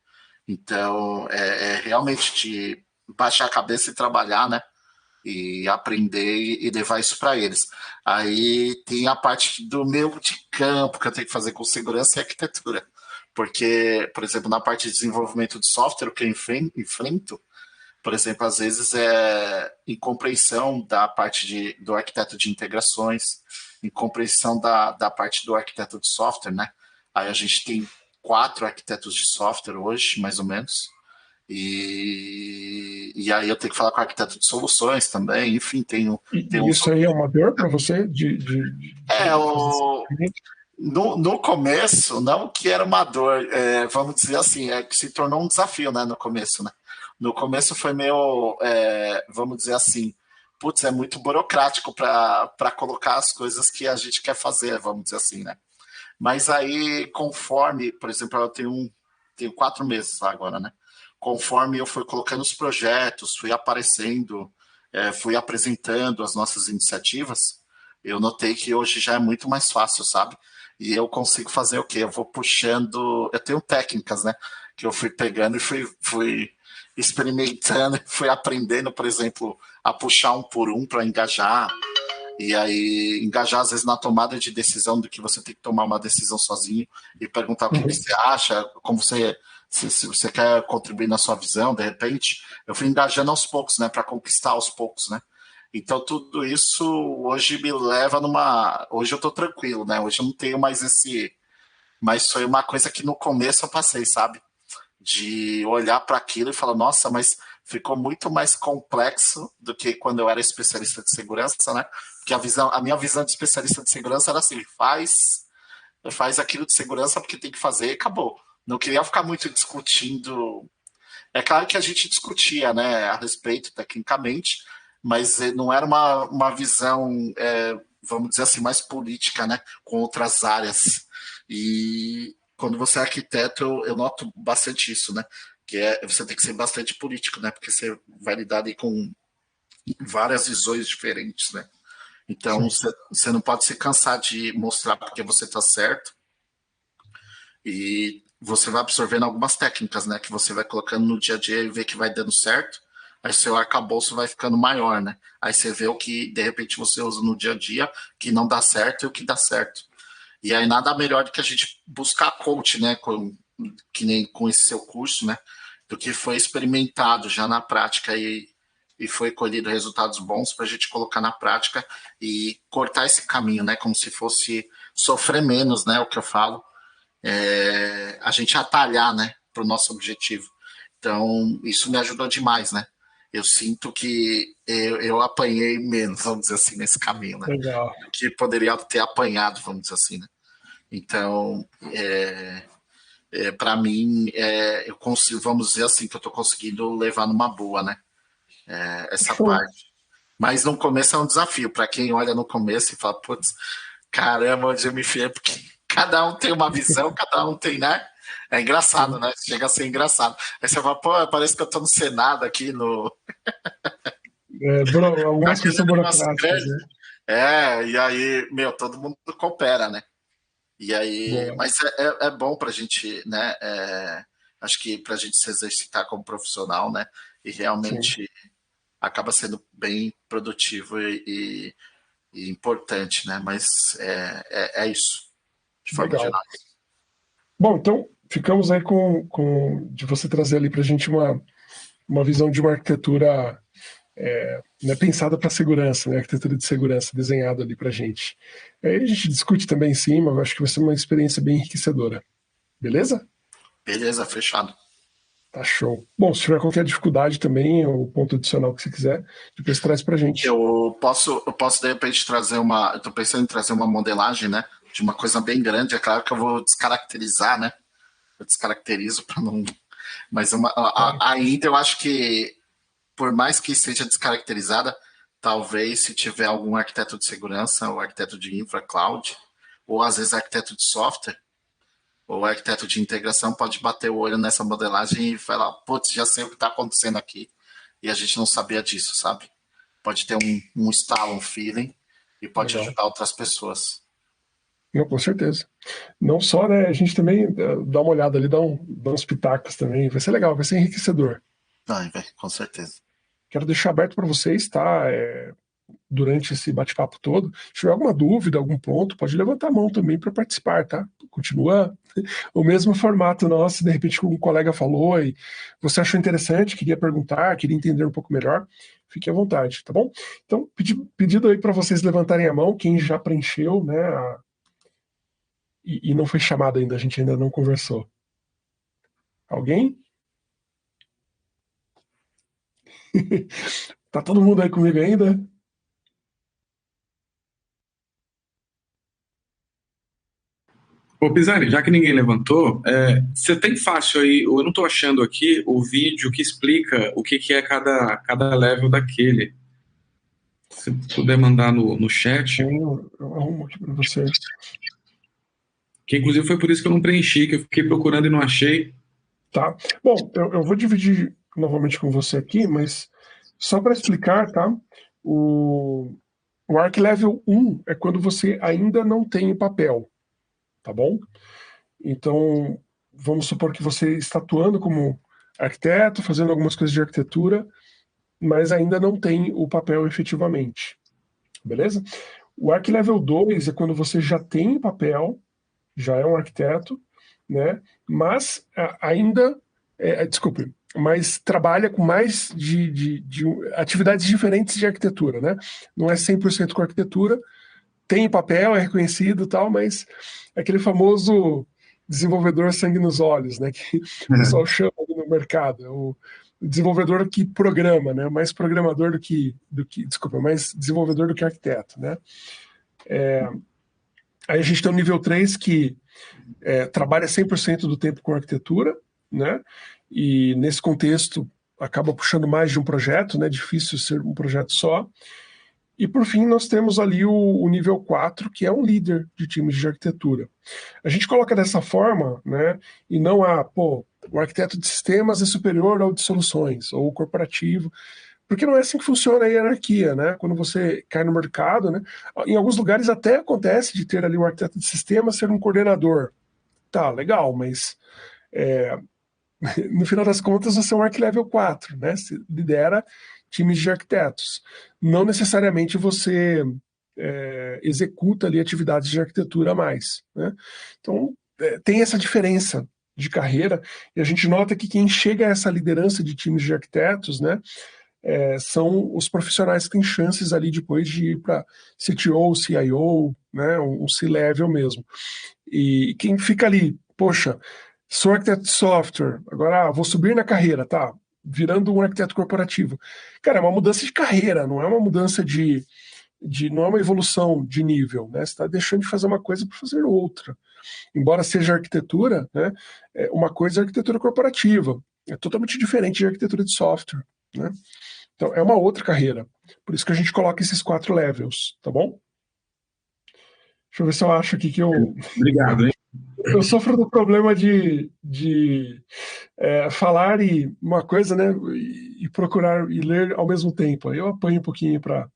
Então, realmente de baixar a cabeça e trabalhar, né, e aprender e levar isso para eles. Aí tem a parte do meu de campo que eu tenho que fazer com segurança e arquitetura. Porque, por exemplo, na parte de desenvolvimento de software, o que eu enfrento, por exemplo, às vezes é incompreensão da parte do arquiteto de integrações, incompreensão da parte do arquiteto de software, né? Aí a gente tem 4 arquitetos de software hoje, mais ou menos, E aí eu tenho que falar com o arquiteto de soluções também, enfim, tem E uns. isso aí é uma dor para você É, de fazer esse cliente? no começo, não que era uma dor, vamos dizer assim, que se tornou um desafio, né, no começo, né? No começo foi meio, vamos dizer assim, putz, é muito burocrático para colocar as coisas que a gente quer fazer, vamos dizer assim, né? Mas aí, conforme, por exemplo, tenho 4 meses lá agora, né? Conforme eu fui colocando os projetos, fui aparecendo, fui apresentando as nossas iniciativas, eu notei que hoje já é muito mais fácil, sabe? E eu consigo fazer o quê? Eu vou puxando. Eu tenho técnicas, né? Que eu fui pegando e fui experimentando, fui aprendendo, por exemplo, a puxar um por um para engajar. E aí, engajar, às vezes, na tomada de decisão do que você tem que tomar uma decisão sozinho e perguntar o que Uhum. você acha, como você. Se você quer contribuir na sua visão, de repente, eu fui engajando aos poucos, né? Para conquistar aos poucos, né? Então, tudo isso hoje me leva numa. Hoje eu tô tranquilo, né? Hoje eu não tenho mais esse. Mas foi uma coisa que no começo eu passei, sabe? De olhar para aquilo e falar, nossa, mas ficou muito mais complexo do que quando eu era especialista de segurança, né? Porque a minha visão de especialista de segurança era assim: faz aquilo de segurança porque tem que fazer e acabou. Não queria ficar muito discutindo. É claro que a gente discutia, né, a respeito tecnicamente, mas não era uma visão, vamos dizer assim, mais política, né, com outras áreas. E quando você é arquiteto, eu noto bastante isso, né, que você tem que ser bastante político, né, porque você vai lidar ali com várias visões diferentes, né. Então, Sim. você não pode se cansar de mostrar porque você está certo, e você vai absorvendo algumas técnicas, né, que você vai colocando no dia a dia e vê que vai dando certo. Aí seu arcabouço vai ficando maior, né? Aí você vê o que de repente você usa no dia a dia que não dá certo e o que dá certo. E aí nada melhor do que a gente buscar coach, né, que nem com esse seu curso, né, do que foi experimentado já na prática e foi colhido resultados bons para a gente colocar na prática e cortar esse caminho, né, como se fosse sofrer menos, né, o que eu falo, a gente atalhar, né, para o nosso objetivo. Então, isso me ajudou demais, né? Eu sinto que eu apanhei menos, vamos dizer assim, nesse caminho, né? Legal. Que poderia ter apanhado, vamos dizer assim, né? Então, para mim, eu consigo, vamos dizer assim, que eu estou conseguindo levar numa boa, né? Essa Show. parte. Mas no começo é um desafio, para quem olha no começo e fala, putz, caramba, onde eu me enfiei, porque cada um tem uma visão, cada um tem, né? É engraçado, Sim. né? Chega a ser engraçado. Aí você fala, pô, parece que eu tô no Senado aqui, Algumas coisas naquele são negócio burocráticas, grande. né? E aí, meu, todo mundo coopera, né? E aí, Boa. mas é bom pra gente, né? Acho que pra gente se exercitar como profissional, né? E Sim. realmente acaba sendo bem produtivo e importante, né? Mas é isso, de forma Legal. geral. Bom, então ficamos aí de você trazer ali para a gente uma visão de uma arquitetura né, pensada para segurança, né, arquitetura de segurança desenhada ali para a gente. Aí a gente discute também em cima, eu acho que vai ser uma experiência bem enriquecedora. Beleza? Beleza, fechado. Tá show. Bom, se tiver qualquer dificuldade também, ou ponto adicional que você quiser, depois traz para a gente. Eu posso de repente trazer uma. Eu tô pensando em trazer uma modelagem, né? De uma coisa bem grande. É claro que eu vou descaracterizar, né? Eu descaracterizo para não. Mas Claro. ainda eu acho que, por mais que seja descaracterizada, talvez se tiver algum arquiteto de segurança, ou arquiteto de infra, cloud, ou às vezes arquiteto de software, ou arquiteto de integração, pode bater o olho nessa modelagem e falar, putz, já sei o que está acontecendo aqui. E a gente não sabia disso, sabe? Pode ter um estalo, um feeling, e pode Legal. ajudar outras pessoas. Não, com certeza. Não só, né? A gente também dá uma olhada ali, dá uns pitacos também. Vai ser legal, vai ser enriquecedor. Ai, véio, com certeza. Quero deixar aberto para vocês, tá? Durante esse bate-papo todo. Se tiver alguma dúvida, algum ponto, pode levantar a mão também para participar, tá? Continua o mesmo formato nosso, de repente um colega falou e você achou interessante, queria perguntar, queria entender um pouco melhor, fique à vontade, tá bom? Então, pedido aí para vocês levantarem a mão, quem já preencheu, né? E não foi chamado ainda, a gente ainda não conversou. Alguém? Tá todo mundo aí comigo ainda? Ô, Pisani, já que ninguém levantou, você tem fácil aí, eu não estou achando aqui o vídeo que explica o que, que é cada level daquele. Se puder mandar no chat, Eu arrumo aqui para você. que inclusive foi por isso que eu não preenchi, que eu fiquei procurando e não achei. Tá. Bom, eu vou dividir novamente com você aqui, mas só para explicar, tá? O Arc Level 1 é quando você ainda não tem o papel, tá bom? Então, vamos supor que você está atuando como arquiteto, fazendo algumas coisas de arquitetura, mas ainda não tem o papel efetivamente, beleza? O Arc Level 2 é quando você já tem o papel, já é um arquiteto, né? Mas ainda, desculpe, mas trabalha com mais de atividades diferentes de arquitetura, né? Não é 100% com arquitetura, tem papel, é reconhecido e tal, mas é aquele famoso desenvolvedor sangue nos olhos, né? Que o pessoal chama no mercado, o desenvolvedor que programa, né? Mais programador desculpa, mais desenvolvedor do que arquiteto, né? Aí a gente tem o nível 3 que trabalha 100% do tempo com arquitetura, né? E nesse contexto acaba puxando mais de um projeto, né? Difícil ser um projeto só. E por fim nós temos ali o nível 4, que é um líder de times de arquitetura. A gente coloca dessa forma, né? E não o arquiteto de sistemas é superior ao de soluções, ou o corporativo, porque não é assim que funciona a hierarquia, né? Quando você cai no mercado, né? Em alguns lugares até acontece de ter ali o arquiteto de sistemas ser um coordenador. Tá, legal, mas no final das contas você é um Arc Level 4, né? Você lidera times de arquitetos. Não necessariamente você executa ali atividades de arquitetura a mais, né? Então, tem essa diferença de carreira, e a gente nota que quem chega a essa liderança de times de arquitetos, né, são os profissionais que têm chances ali depois de ir para CTO, CIO, né, um C-level mesmo. E quem fica ali, poxa, sou arquiteto de software, agora vou subir na carreira, tá? Virando um arquiteto corporativo. Cara, é uma mudança de carreira, não é uma mudança não é uma evolução de nível, né? Você está deixando de fazer uma coisa para fazer outra. Embora seja arquitetura, né? Uma coisa é arquitetura corporativa, é totalmente diferente de arquitetura de software, né? Então, é uma outra carreira. Por isso que a gente coloca esses 4 levels, tá bom? Deixa eu ver se eu acho aqui que Obrigado, hein? eu sofro do problema de falar e uma coisa, né? E procurar e ler ao mesmo tempo. Aí eu apanho um pouquinho para.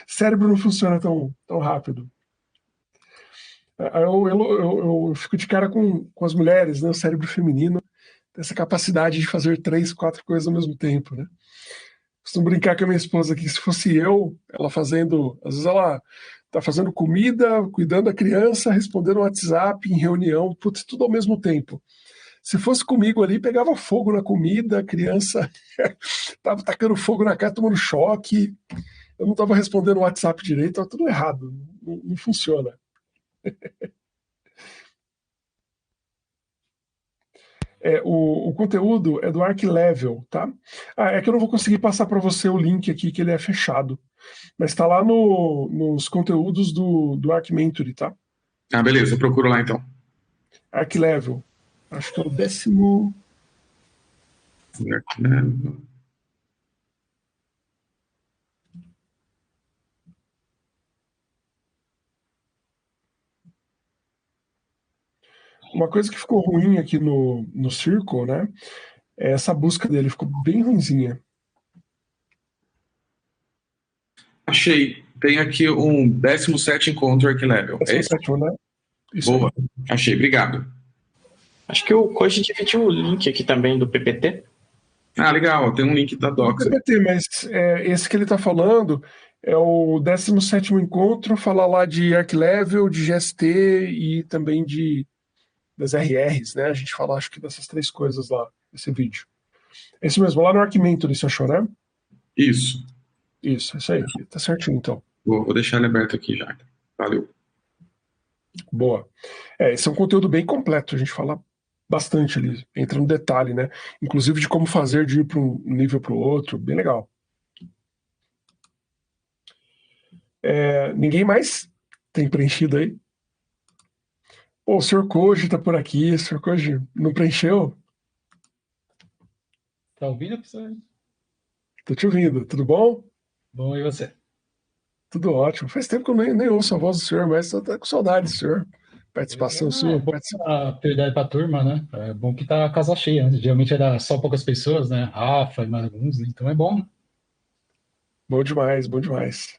Cérebro não funciona tão rápido. Eu fico de cara com as mulheres, né? O cérebro feminino tem essa capacidade de fazer 3, 4 coisas ao mesmo tempo, né? Costumo brincar com a minha esposa que se fosse eu, ela fazendo, às vezes ela tá fazendo comida, cuidando da criança, respondendo WhatsApp em reunião, putz, tudo ao mesmo tempo. Se fosse comigo ali, pegava fogo na comida, a criança tava tacando fogo na cara, tomando choque, eu não tava respondendo o WhatsApp direito, tava tudo errado, não funciona. O conteúdo é do Arc Level, tá? É que eu não vou conseguir passar para você o link aqui, que ele é fechado. Mas está lá nos conteúdos do Arc Mentory, tá? Ah, beleza, eu procuro lá então. Arc Level. Acho que é o 10º. Uma coisa que ficou ruim aqui no Circle, né? É essa busca dele, ficou bem ruinzinha. Achei. Tem aqui um 17º encontro Arc Level. É isso? 17º, né? Isso Boa. aí. Achei, obrigado. Acho que o Koji dividiu o link aqui também do PPT. Ah, legal, tem um link da Docs. PPT, mas esse que ele está falando é o 17º encontro, falar lá de Arc Level, de GST e também das RRs, né? A gente fala, acho que dessas 3 coisas lá, nesse vídeo. É isso mesmo, lá no Arc Mentory, você achou, né? Isso. Isso aí, tá certinho então. Vou deixar ele aberto aqui já. Valeu. Boa. Esse é um conteúdo bem completo, a gente fala bastante ali, entra no detalhe, né? Inclusive de como fazer de ir para um nível para o outro, bem legal. Ninguém mais tem preenchido aí? Pô, o Sr. Koji tá por aqui, o Sr. Koji não preencheu? Tá ouvindo, professor? Tô te ouvindo, tudo bom? Bom, e você? Tudo ótimo. Faz tempo que eu nem ouço a voz do senhor, mas tô até com saudade do senhor. Participação É sua. bom dar prioridade pra turma, né? É bom que tá a casa cheia, né? Geralmente era só poucas pessoas, né? Rafa e mais alguns, né? Então é bom, né? Bom demais, bom demais.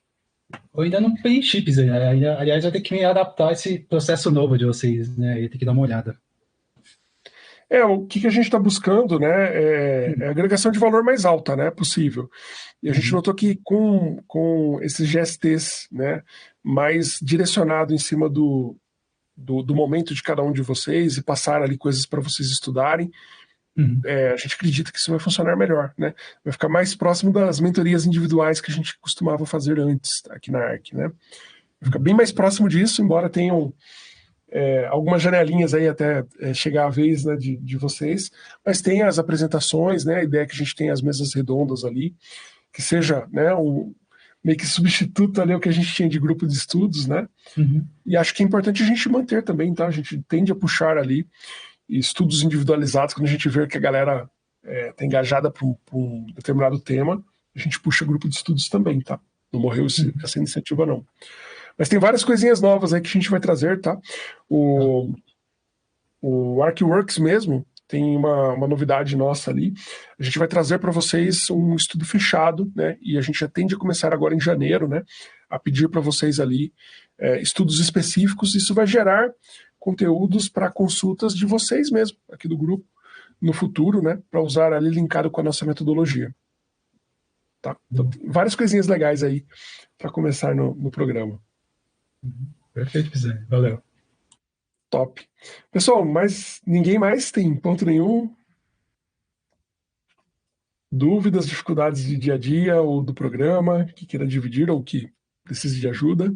Eu ainda não preenchi, Pizarro. Aliás, eu tenho que me adaptar a esse processo novo de vocês, né? Eu tenho que dar uma olhada. O que a gente está buscando, né, é a agregação de valor mais alta, né, possível. E a gente Uhum. notou que com esses GSTs, né, mais direcionado em cima do momento de cada um de vocês e passar ali coisas para vocês estudarem, Uhum. a gente acredita que isso vai funcionar melhor, né? Vai ficar mais próximo das mentorias individuais que a gente costumava fazer antes aqui na ARC, né? Vai ficar bem mais próximo disso, embora tenham algumas janelinhas aí até chegar a vez, né, de vocês, mas tem as apresentações, né? A ideia é que a gente tem as mesas redondas ali, que seja, né, meio que substituto ali ao que a gente tinha de grupo de estudos, né? Uhum. E acho que é importante a gente manter também, tá? A gente tende a puxar ali estudos individualizados, quando a gente vê que a galera tá engajada para um determinado tema, a gente puxa grupo de estudos também, tá? Não morreu essa iniciativa, não. Mas tem várias coisinhas novas aí que a gente vai trazer, tá? O ArcWorks mesmo tem uma novidade nossa ali. A gente vai trazer para vocês um estudo fechado, né? E a gente já tende a começar agora em janeiro, né? A pedir para vocês ali estudos específicos. Isso vai gerar conteúdos para consultas de vocês mesmo, aqui do grupo, no futuro, né? Para usar ali linkado com a nossa metodologia. Tá? Então, tem várias coisinhas legais aí para começar no programa. Perfeito, Pizarro. Valeu. Top. Pessoal, mas ninguém mais tem ponto nenhum? Dúvidas, dificuldades de dia a dia ou do programa que queira dividir ou que precise de ajuda?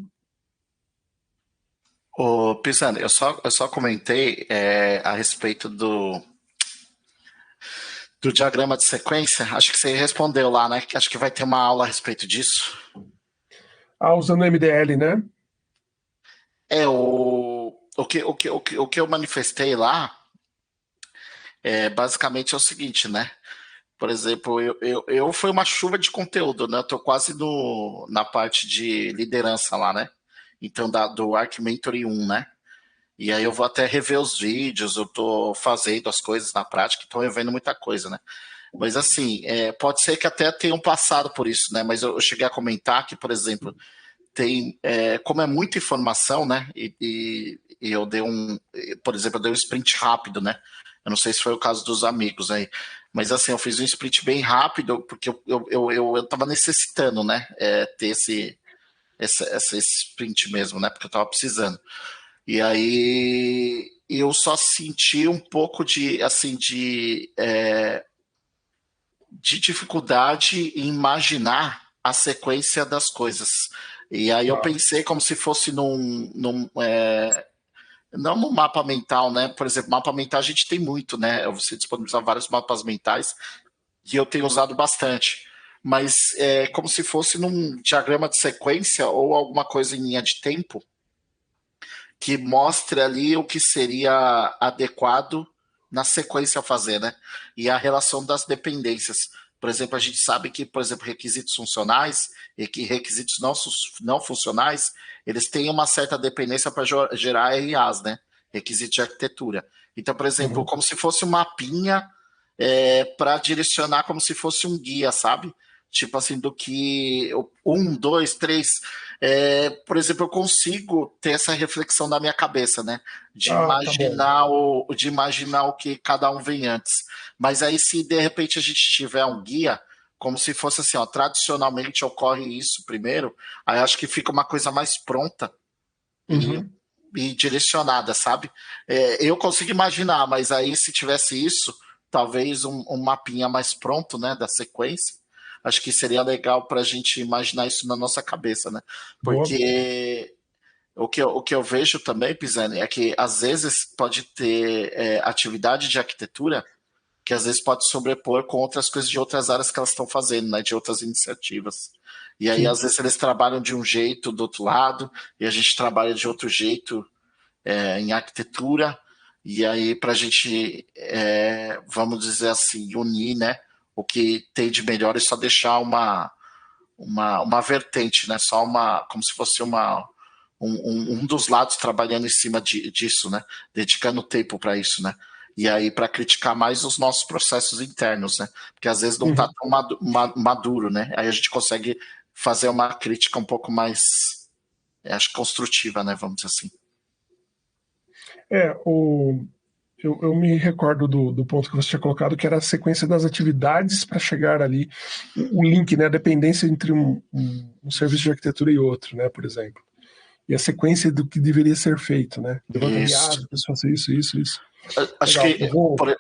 Ô, Pisani, eu só comentei a respeito do diagrama de sequência. Acho que você respondeu lá, né? Acho que vai ter uma aula a respeito disso. Usando o MDL, né? O que eu manifestei lá basicamente é o seguinte, né? Por exemplo, eu foi uma chuva de conteúdo, né? Eu tô quase na parte de liderança lá, né? Então, do Arc Mentoring 1, né? E aí eu vou até rever os vídeos, eu tô fazendo as coisas na prática, tô revendo muita coisa, né? Mas assim, pode ser que até tenham passado por isso, né? Mas eu cheguei a comentar que, por exemplo, tem, como é muita informação, né? E eu dei por exemplo, eu dei um sprint rápido, né? Eu não sei se foi o caso dos amigos aí, mas assim, eu fiz um sprint bem rápido, porque eu tava necessitando, né? Ter esse sprint mesmo, né? Porque eu tava precisando. E aí eu só senti um pouco assim, de dificuldade em imaginar a sequência das coisas. E aí eu pensei como se fosse não no mapa mental, né? Por exemplo, mapa mental a gente tem muito, né? Você disponibiliza vários mapas mentais que eu tenho usado bastante. Mas é como se fosse num diagrama de sequência ou alguma coisa em linha de tempo que mostre ali o que seria adequado na sequência a fazer, né? E a relação das dependências. Por exemplo, a gente sabe que, por exemplo, requisitos funcionais e que requisitos não funcionais, eles têm uma certa dependência para gerar RAs, né? Requisito de arquitetura. Então, por exemplo, como se fosse um mapinha para direcionar como se fosse um guia, sabe? Tipo assim, do que 1, 2, 3. Por exemplo, eu consigo ter essa reflexão na minha cabeça, né? De imaginar o que cada um vem antes. Mas aí, se de repente a gente tiver um guia, como se fosse assim, ó, tradicionalmente ocorre isso primeiro, aí acho que fica uma coisa mais pronta e direcionada, sabe? Eu consigo imaginar, mas aí se tivesse isso, talvez um mapinha mais pronto, né, da sequência, acho que seria legal para a gente imaginar isso na nossa cabeça, né? Porque o que eu vejo também, Pisani, é que às vezes pode ter atividade de arquitetura que às vezes pode sobrepor com outras coisas de outras áreas que elas estão fazendo, né, de outras iniciativas. E aí, às vezes, eles trabalham de um jeito do outro lado, e a gente trabalha de outro jeito em arquitetura, e aí para a gente, vamos dizer assim, unir, né, o que tem de melhor e só deixar uma vertente, né, só como se fosse um dos lados trabalhando em cima disso, né, dedicando tempo para isso, né. E aí para criticar mais os nossos processos internos, né? Porque às vezes não está tão maduro, né? Aí a gente consegue fazer uma crítica um pouco mais, acho, construtiva, né? Vamos dizer assim. Eu me recordo do ponto que você tinha colocado, que era a sequência das atividades para chegar ali, o link, né? A dependência entre um serviço de arquitetura e outro, né? Por exemplo. E a sequência do que deveria ser feito, né? Levanta viado, pessoal, fazer isso. Acho Legal, que,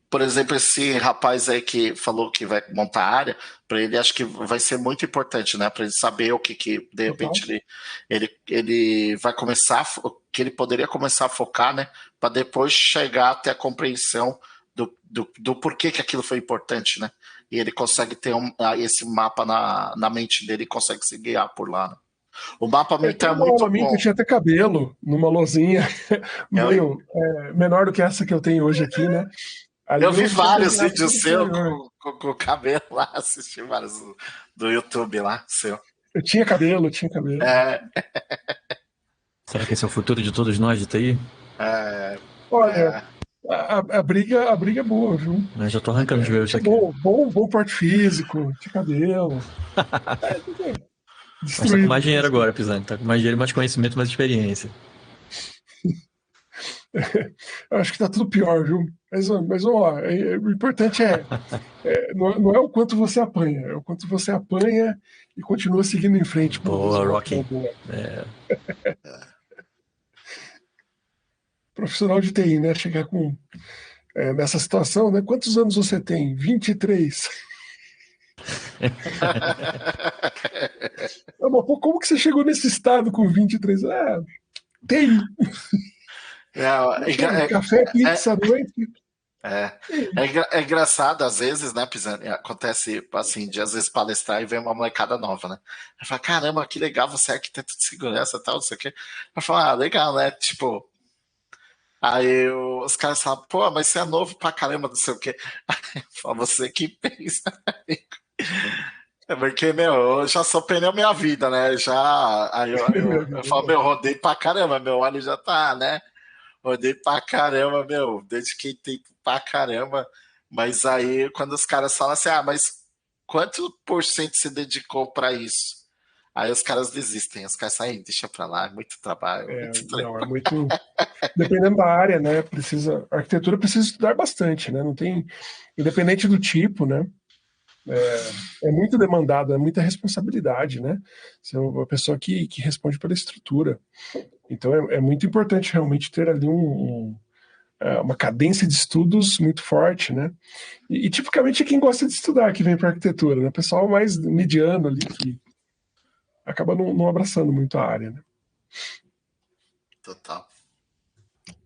por exemplo, esse rapaz aí que falou que vai montar a área, para ele acho que vai ser muito importante, né? Para ele saber o que de repente ele vai começar, que ele poderia começar a focar, né? Para depois chegar até a compreensão do porquê que aquilo foi importante, né? E ele consegue ter esse mapa na mente dele e consegue se guiar por lá, né? O mapa mental é muito bom. Eu tinha até cabelo numa lozinha meio menor do que essa que eu tenho hoje aqui, né? Ali eu vi vários vídeos seus com o cabelo lá, assisti vários do YouTube lá, seu. Eu tinha cabelo. Será que esse é o futuro de todos nós de TI? Olha, a briga é boa, viu? Eu já tô arrancando os meus aqui. Bom porte físico, tinha cabelo. Mas tá com mais dinheiro agora, Pisani. Tá com mais dinheiro, mais conhecimento, mais experiência. Eu acho que tá tudo pior, viu? Mas vamos lá. O importante não é o quanto você apanha, é o quanto você apanha e continua seguindo em frente. Boa, Rocky. Profissional de TI, né? Chegar nessa situação, né? Quantos anos você tem? 23. Como que você chegou nesse estado com 23? TI. Café, pizza, noite. É engraçado, às vezes, né, Pisani? Acontece, assim, de às vezes palestrar e ver uma molecada nova, né? Eu falo, caramba, que legal, você é arquiteto de segurança e tal, não sei o quê. Eu falo, legal, né? Tipo. Aí os caras falam, pô, mas você é novo pra caramba, não sei o quê. Aí eu falo, você que pensa, é porque, eu já sou pneu minha vida, né? Aí eu falo, rodei pra caramba, meu olho já tá, né? Rodei pra caramba, dediquei tempo pra caramba. Mas aí, quando os caras falam assim, mas quanto por cento se dedicou pra isso? Aí os caras desistem, os caras saem, deixa pra lá, é muito trabalho. É muito. Dependendo da área, né? A arquitetura precisa estudar bastante, né? Não tem. Independente do tipo, né? É muito demandado, é muita responsabilidade, né? Você é uma pessoa que responde pela estrutura. Então é muito importante realmente ter ali uma cadência de estudos muito forte, né? E tipicamente é quem gosta de estudar que vem para arquitetura, né? O pessoal mais mediano ali que acaba não abraçando muito a área, né? Total.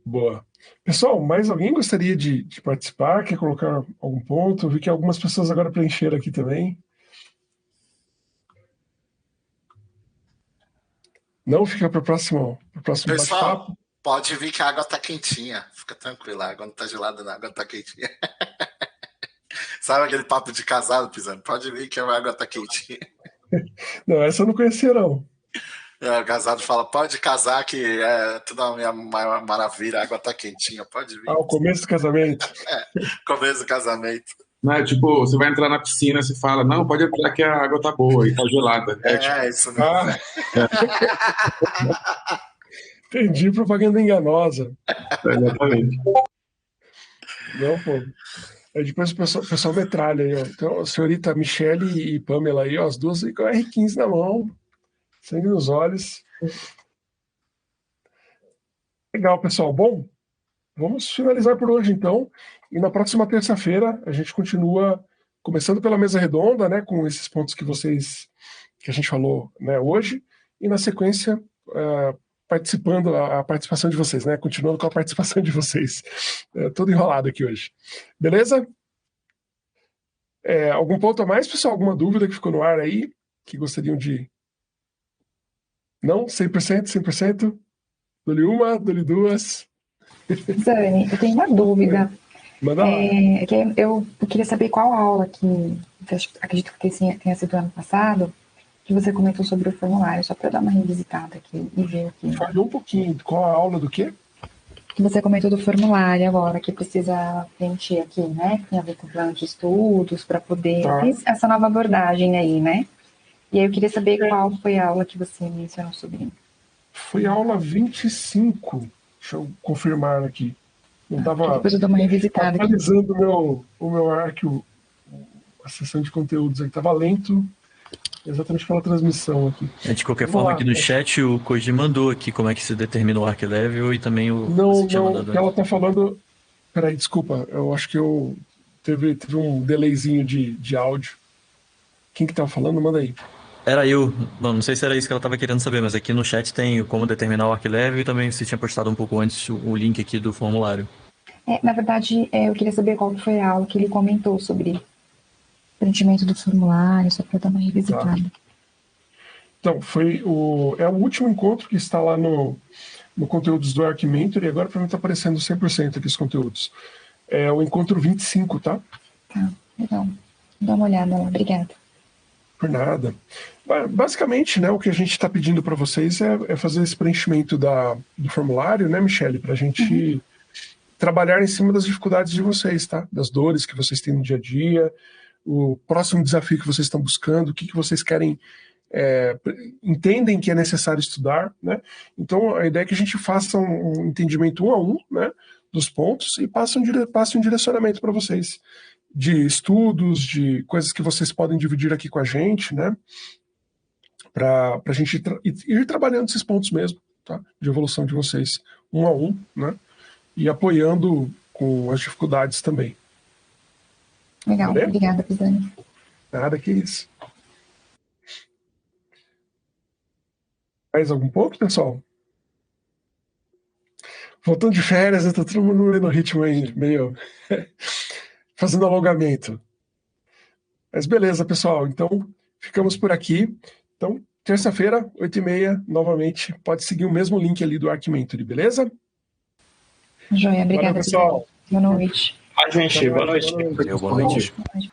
Boa. Pessoal, mais alguém gostaria de participar? Quer colocar algum ponto? Eu vi que algumas pessoas agora preencheram aqui também. Não, fica para o próximo Pessoal, bate-papo. pode vir que a água tá quentinha. Fica tranquila, a água não tá gelada, não, a água tá quentinha. Sabe aquele papo de casado, Pisani? Pode vir que a água tá quentinha. Não, essa eu não conhecia, não. O casado fala, pode casar que é tudo uma minha maravilha, a água tá quentinha, pode vir. O começo do casamento. Começo do casamento. Não é tipo, você vai entrar na piscina, você fala, não, pode entrar que a água tá boa e tá gelada. Isso mesmo. Entendi, propaganda enganosa. Exatamente. Não, pô. Aí depois o pessoal metralha aí, ó. Então, a senhorita Michele e Pamela aí, ó, as duas aí com a R15 na mão, sangue nos olhos. Legal, pessoal. Bom, vamos finalizar por hoje, então. E na próxima terça-feira a gente continua começando pela mesa redonda, né, com esses pontos que a gente falou, né, hoje. E na sequência, participando, a participação de vocês, né? Continuando com a participação de vocês. Todo enrolado aqui hoje. Beleza? Algum ponto a mais, pessoal? Alguma dúvida que ficou no ar aí? Que gostariam de... Não? 100%? 100%? Dou-lhe uma, dou-lhe duas. Zane, eu tenho uma dúvida. Manda lá. Eu queria saber qual aula que, acredito que tenha sido ano passado, que você comentou sobre o formulário, só para dar uma revisitada aqui e ver o que... Falhou um pouquinho. Qual a aula do quê? Que você comentou do formulário agora, que precisa preencher aqui, né? Que tem a ver com o plano de estudos, para poder ter essa nova abordagem aí, né? E aí eu queria saber qual foi a aula que você mencionou sobre. Foi a aula 25. Deixa eu confirmar aqui. Não estava depois eu dou uma revisitada aqui. Atualizando o meu arquivo, a sessão de conteúdos aí. Estava lento, exatamente pela transmissão aqui. De qualquer forma, aqui no chat, o Koji mandou aqui como é que se determina o arc level e também o... Não, o que ela está falando... Peraí, desculpa. Eu acho que teve um delayzinho de áudio. Quem que estava falando? Manda aí. Era eu. Não sei se era isso que ela estava querendo saber, mas aqui no chat tem como determinar o arc level e também você tinha postado um pouco antes o link aqui do formulário. Na verdade, eu queria saber qual foi a aula que ele comentou sobre preenchimento do formulário, só para dar uma revisitada. Tá. Então, é o último encontro que está lá no conteúdos do Archimentor, e agora para mim está aparecendo 100% aqui os conteúdos. É o encontro 25, tá? Tá, legal. Dá uma olhada lá, obrigada. Por nada. Basicamente, né, o que a gente está pedindo para vocês é fazer esse preenchimento do formulário, né, Michele, para a gente trabalhar em cima das dificuldades de vocês, tá? Das dores que vocês têm no dia a dia, o próximo desafio que vocês estão buscando, o que vocês querem, entendem que é necessário estudar, né? Então, a ideia é que a gente faça um entendimento 1 a 1, né, dos pontos e passe um direcionamento para vocês de estudos, de coisas que vocês podem dividir aqui com a gente, né? Para a gente ir trabalhando esses pontos mesmo, tá? De evolução de vocês, 1 a 1, né? E apoiando com as dificuldades também. Legal, Valeu? Obrigada, Pisani. Nada que isso. Mais algum ponto, pessoal? Voltando de férias, eu tô todo mundo no ritmo aí, meio fazendo alongamento. Mas beleza, pessoal. Então, ficamos por aqui. Então, terça-feira, 8h30, novamente, pode seguir o mesmo link ali do Archimentor, beleza? Joia, obrigada. Valeu, pessoal. Boa noite. Gente, boa noite. Boa noite. Boa noite.